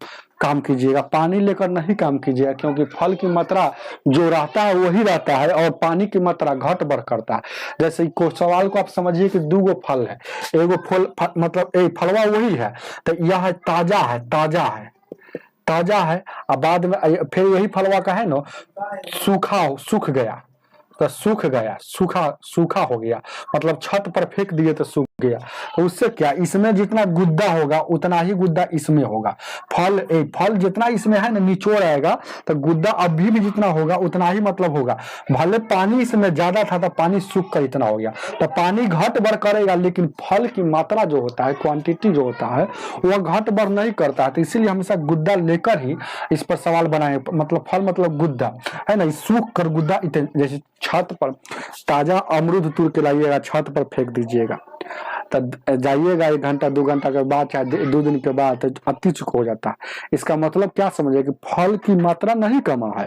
काम कीजिएगा, पानी लेकर नहीं काम कीजिएगा, क्योंकि फल की मात्रा जो रहता है वही रहता है और पानी की मात्रा घट बढ़ करता है। जैसे सवाल को आप समझिए कि 2 गो फल है, एगो फल मतलब एक फलवा वही है, तो यह ताजा है और बाद में फिर यही फलवा का है ना सूख गया, तो सूखा हो गया, मतलब छत पर फेंक दिए तो सूख गया। तो उससे क्या, इसमें जितना गुद्दा होगा उतना ही गुद्दा इसमें होगा। फल जितना इसमें है ना निचोड़ आएगा तो गुद्दा अभी भी जितना होगा उतना ही मतलब होगा। भले पानी इसमें ज्यादा था तो पानी सूख कर इतना हो गया, तो पानी घट बढ़ करेगा, लेकिन फल की मात्रा जो होता है, क्वांटिटी जो होता है वह घट बढ़ नहीं करता है। तो इसीलिए हमेशा गुद्दा लेकर ही इस पर सवाल बनाए, मतलब फल मतलब गुद्दा है ना, सूख कर गुद्दा, जैसे छत पर ताजा अमरूद तोड़ के लाइएगा छत पर फेंक दीजिएगा तो जाइएगा 1 घंटा 2 घंटा के बाद चाहे 2 दिन के बाद तो अति चुक हो जाता है। इसका मतलब क्या समझे कि फल की मात्रा नहीं कमा है,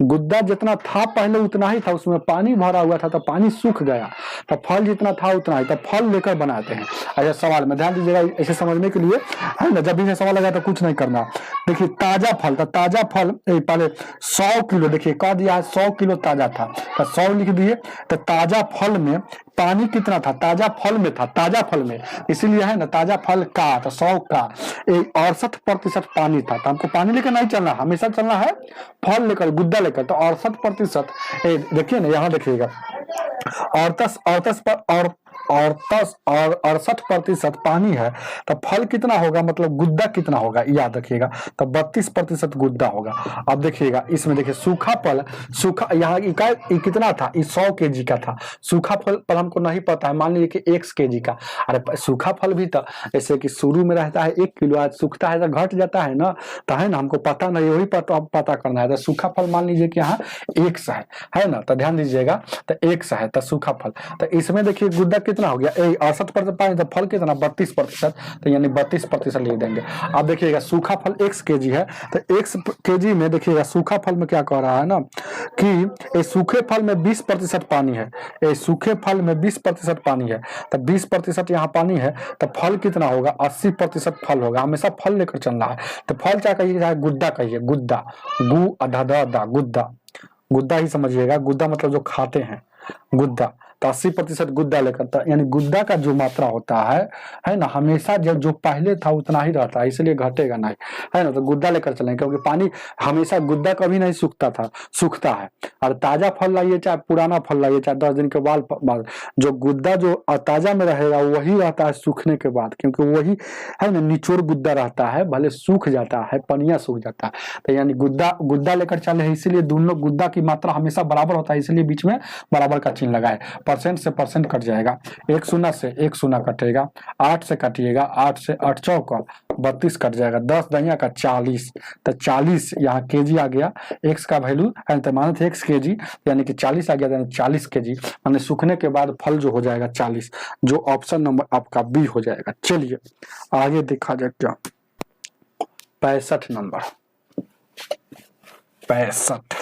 गुद्दा जितना था पहले उतना ही था, उसमें पानी भरा हुआ था तो पानी सूख गया, तो फल जितना था उतना ही, तो फल लेकर बनाते हैं। अच्छा सवाल में ध्यान दीजिएगा, ऐसे समझने के लिए है ना, जब भी सवाल लगा तो कुछ नहीं करना। देखिए ताजा फल, तो ताजा फल पहले 100 किलो, देखिए कह दिया है 100 किलो ताजा था, तो 100 लिख दिए। तो ताजा फल में पानी कितना था, ताजा फल में था, ताजा फल में, इसीलिए है ना ताजा फल का, तो 100 का 68% पानी था। तो हमको पानी लेकर नहीं चलना, हमेशा चलना है फल लेकर, गुद्दा लेकर। तो 68%, देखिए ना यहाँ देखिएगा 68% पानी है, तो फल कितना होगा, मतलब गुद्दा कितना होगा याद रखिएगा, तो 32% गुद्दा होगा। अब देखिएगा इसमें, देखिए सूखा फल, सूखा यहाँ इकाई कितना था, 100 kg का था। सूखा फल हमको नहीं पता है, मान लीजिए कि 1 kg का। अरे सूखा फल भी था, जैसे कि शुरू में रहता है 1 किलो, आज सूखता है तो घट जाता है ना, तो है ना, हमको पता नहीं, वही पता करना है। तो सूखा फल मान लीजिए कि यहाँ 100 है ना, तो ध्यान दीजिएगा, तो 100 है तो सूखा फल। तो इसमें देखिए गुद्दा कितना हो गया, 68% पानी, तो फल कितना 32%, तो यानी 32% लिख देंगे। अब देखिएगा सूखा फल 1 kg है, तो 1 kg में देखिएगा सूखा फल में क्या कह रहा है ना, कि इस सूखे फल में 20% पानी है, इस सूखे फल में 20% पानी है, तो 20% यहाँ पानी है, तो फल कितना होगा 80% फल होगा। हमेशा फल लेकर चलना है। तो फल क्या कहिए, चाहे गुद्दा कहिए, गुद्दा, गु अधा दा, गुद्दा, गुद्दा ही समझिएगा, गुद्दा मतलब जो खाते हैं गुद्दा, तो 80% गुद्दा लेकर, यानी गुद्दा का जो मात्रा होता है ना, हमेशा जो पहले था उतना ही रहता है, इसलिए घटेगा नहीं, है ना। तो गुद्दा लेकर चलें, क्योंकि पानी हमेशा, गुद्दा कभी नहीं सूखता था, सूखता है। और ताजा फल लाइए चाहे पुराना फल लाइए, चाहे 10 दिन के बाद, जो गुद्दा जो ताजा में रहेगा वही रहता है सूखने के बाद, क्योंकि वही है ना निचोड़ गुद्दा रहता है, भले सूख जाता है, पनिया सूख जाता है। तो यानी गुद्दा लेकर चले, इसीलिए दोनों गुद्दा की मात्रा हमेशा बराबर होता है, इसलिए बीच में बराबर का चिन्ह लगाए। परसेंट से परसेंट कट जाएगा, 1 शून्य से 1 शून्य कटेगा, 8 से कटिएगा, 8 से 8 चौका 32 कट जाएगा, 10 दहिया का 40, तो 40 यहाँ केजी आ गया, एक्स का वैल्यू है माने थे x kg, यानी कि 40 आ गया, यानी 40 kg, माने सूखने के बाद फल जो हो जाएगा 40, जो ऑप्शन नंबर आपका बी हो जाएगा। चलिए आगे देखा जाए क्या, 65 नंबर, 65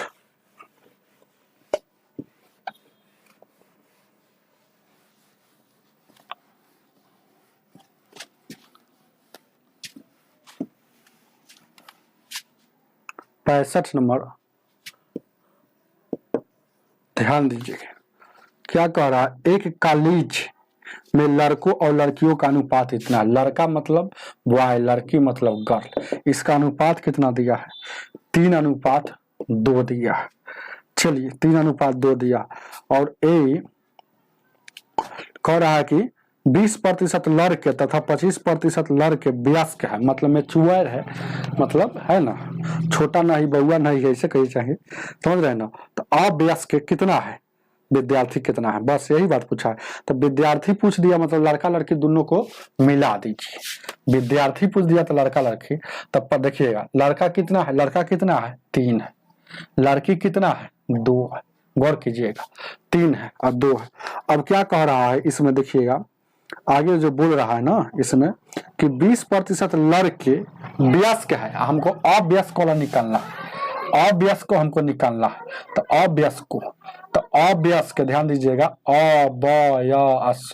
65 नंबर, ध्यान दीजिएगा क्या कह रहा है, एक कॉलेज में लड़कों और लड़कियों का अनुपात इतना, लड़का मतलब बॉय, लड़की मतलब गर्ल, इसका अनुपात कितना दिया है, 3:2 दिया है। चलिए 3:2 दिया, और ए कह रहा है कि 20% लड़के तथा 25% लड़के वयस्क है, मतलब मैच्योर है, मतलब है ना, छोटा नहीं बउआ नहीं, ऐसे कही चाहिए, समझ रहे हैं ना। तो अवयस्क कितना है, विद्यार्थी कितना है, बस यही बात पूछा है। तो विद्यार्थी पूछ दिया, मतलब लड़का लड़की दोनों को मिला दीजिए, विद्यार्थी पूछ दिया तो लड़का लड़की, तब पर देखिएगा लड़का कितना है, लड़का कितना है 3 है, लड़की कितना है 2 है, गौर कीजिएगा 3 है और 2 है। अब क्या कह रहा है इसमें, देखिएगा आगे जो बोल रहा है ना इसमें कि 20% लड़के वयस्क है, हमको अवयस्क वाला निकालना है, अवयस्क को हमको निकालना है। तो अवयस्क को, तो अवयस्क ध्यान दीजिएगा, अ ब य स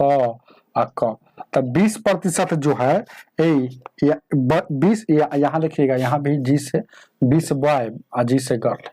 क, तो 20% जो है 20, यहाँ देखिएगा, यहाँ भी जी से 20 बॉय और जी से गर्ल,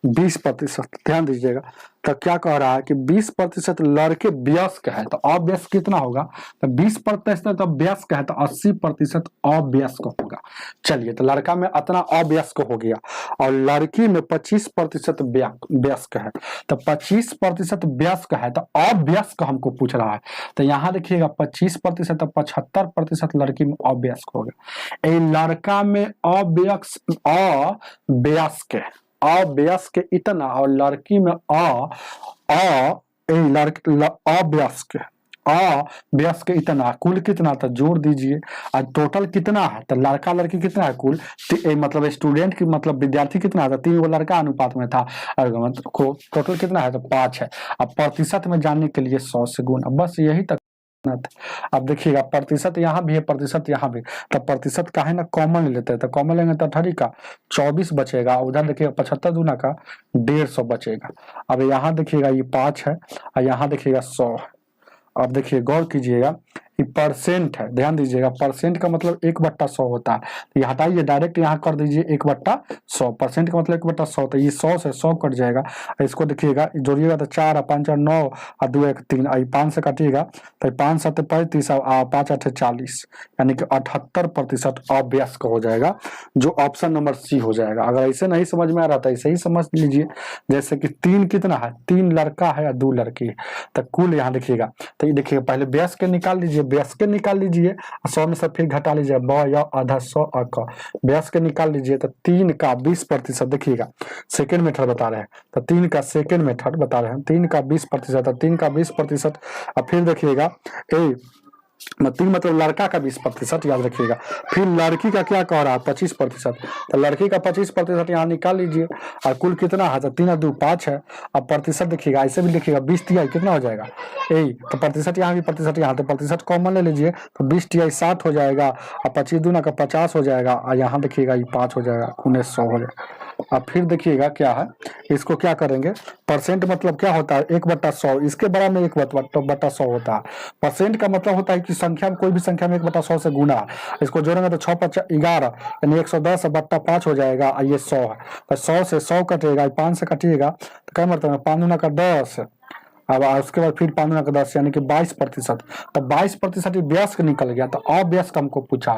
20%, ध्यान दीजिएगा। तो क्या कह रहा है कि 20% लड़के वयस्क है, तो अवयस्क कितना होगा, तो 20% तो वयस्क है, तो 80% अवयस्क होगा। चलिए तो लड़का में इतना अवयस्क हो गया, और लड़की में 25% वयस्क है, तो 25% वयस्क है, तो अवयस्क हमको पूछ रहा है। तो यहाँ देखिएगा 25% तो 75% लड़की में अवयस्क हो गया। लड़का में अवयस्क अवयस्क इतना, और लड़की में अवयस्क इतना, कुल कितना, तो जोड़ दीजिए, और टोटल कितना है, तो लड़का लड़की कितना है कुल, मतलब स्टूडेंट की मतलब विद्यार्थी कितना है, 3 लड़का अनुपात में था, और टोटल कितना है तो 5 है। अब प्रतिशत में जानने के लिए 100 से गुना, बस यही तक। अब देखिएगा प्रतिशत यहाँ भी है, प्रतिशत यहाँ भी, तो प्रतिशत का है ना कॉमन ले लेते हैं, तो कॉमन लेंगे तो 18 का 24 बचेगा, उधर देखिएगा 75 दूना का 150 बचेगा। अब यहाँ देखिएगा ये 5 है और यहाँ देखिएगा 100 है। अब देखिए गौर कीजिएगा ये परसेंट है, ध्यान दीजिएगा परसेंट का मतलब 1/100 होता है, तो ये हटाइए डायरेक्ट यहाँ कर दीजिए 1/100, परसेंट का मतलब 1/100, तो ये 100 से 100 कट जाएगा। इसको देखिएगा जोड़िएगा तो 4 और 5 और 9 और 2 1 3, 5 से कटिएगा तो 5 7 35 और 5 8 40, यानी कि 78% अवयस्क हो जाएगा, जो ऑप्शन नंबर सी हो जाएगा। अगर ऐसे नहीं समझ में आ रहा था ऐसे ही समझ लीजिए, जैसे कि 3 कितना है, 3 लड़का है या 2 लड़की है, तो कुल यहाँ देखिएगा, तो ये देखिएगा पहले व्यस्क के निकाल लीजिए, व्यस्क के निकाल लीजिए 100 में से फिर घटा लीजिए ब या आधा 100 का व्यस्क के निकाल लीजिए, तो 3 का 20% देखिएगा सेकेंड मेथड बता रहे हैं, तो 3 का सेकेंड मेथड बता रहे हैं, 3 का 20%, 3 का 20%। अब फिर देखिएगा 3 मतलब लड़का का 20% याद रखिएगा, फिर लड़की का क्या कह रहा है 25%, तो लड़की का 25% यहाँ निकाल लीजिए, और कुल कितना है, तो 3 और 2 5 है। अब प्रतिशत देखिएगा ऐसे भी देखिएगा 20 TI कितना हो जाएगा यही, तो प्रतिशत यहाँ भी प्रतिशत यहाँ, तो प्रतिशत कॉमन ले लीजिए, तो 20 TI 60 हो जाएगा, और 25 दूना का 50 हो जाएगा, और यहाँ देखिएगा ये 5 हो जाएगा, 1900 हो जाएगा। अब फिर देखिएगा क्या है, इसको क्या करेंगे, परसेंट मतलब क्या होता है 1/100, इसके बराबर में 1/100 होता है। परसेंट का मतलब होता है कि संख्या में कोई भी संख्या में 1/100 से गुना, इसको जोड़ेंगे तो 6 5 11 यानी 110/5 हो जाएगा, और ये 100 है, तो 100 से 100 कटेगा, 5 से कटिएगा तो क्या मतलब है 5 दूना का 10, अब उसके बाद फिर 5 दूना का 10 यानी कि 22%, तो 22% व्यस्क निकल गया। तो अव्यस्क हमको पूछा,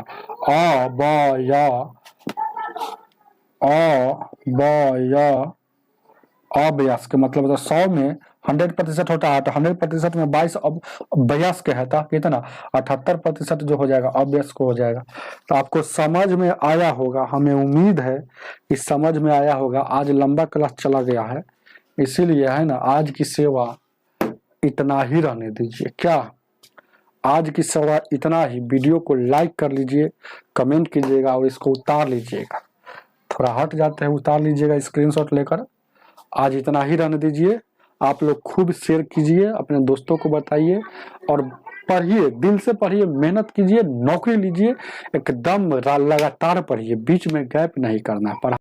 अव्यस्क मतलब तो 100 में 100% होता है, तो 100% में 22 अव्यस्क है, तो कितना 78% जो हो जाएगा अव्यस्क हो जाएगा। तो आपको समझ में आया होगा, हमें उम्मीद है कि समझ में आया होगा। आज लंबा क्लास चला गया है, इसीलिए है ना आज की सेवा इतना ही रहने दीजिए। क्या आज की सेवा इतना ही, वीडियो को लाइक कर लीजिए, कमेंट कीजिएगा और इसको उतार लीजिएगा, थोड़ा हट जाते हैं उतार लीजिएगा स्क्रीनशॉट लेकर। आज इतना ही रहने दीजिए, आप लोग खूब शेयर कीजिए, अपने दोस्तों को बताइए और पढ़िए, दिल से पढ़िए, मेहनत कीजिए, नौकरी लीजिए, एकदम लगातार पढ़िए, बीच में गैप नहीं करना है।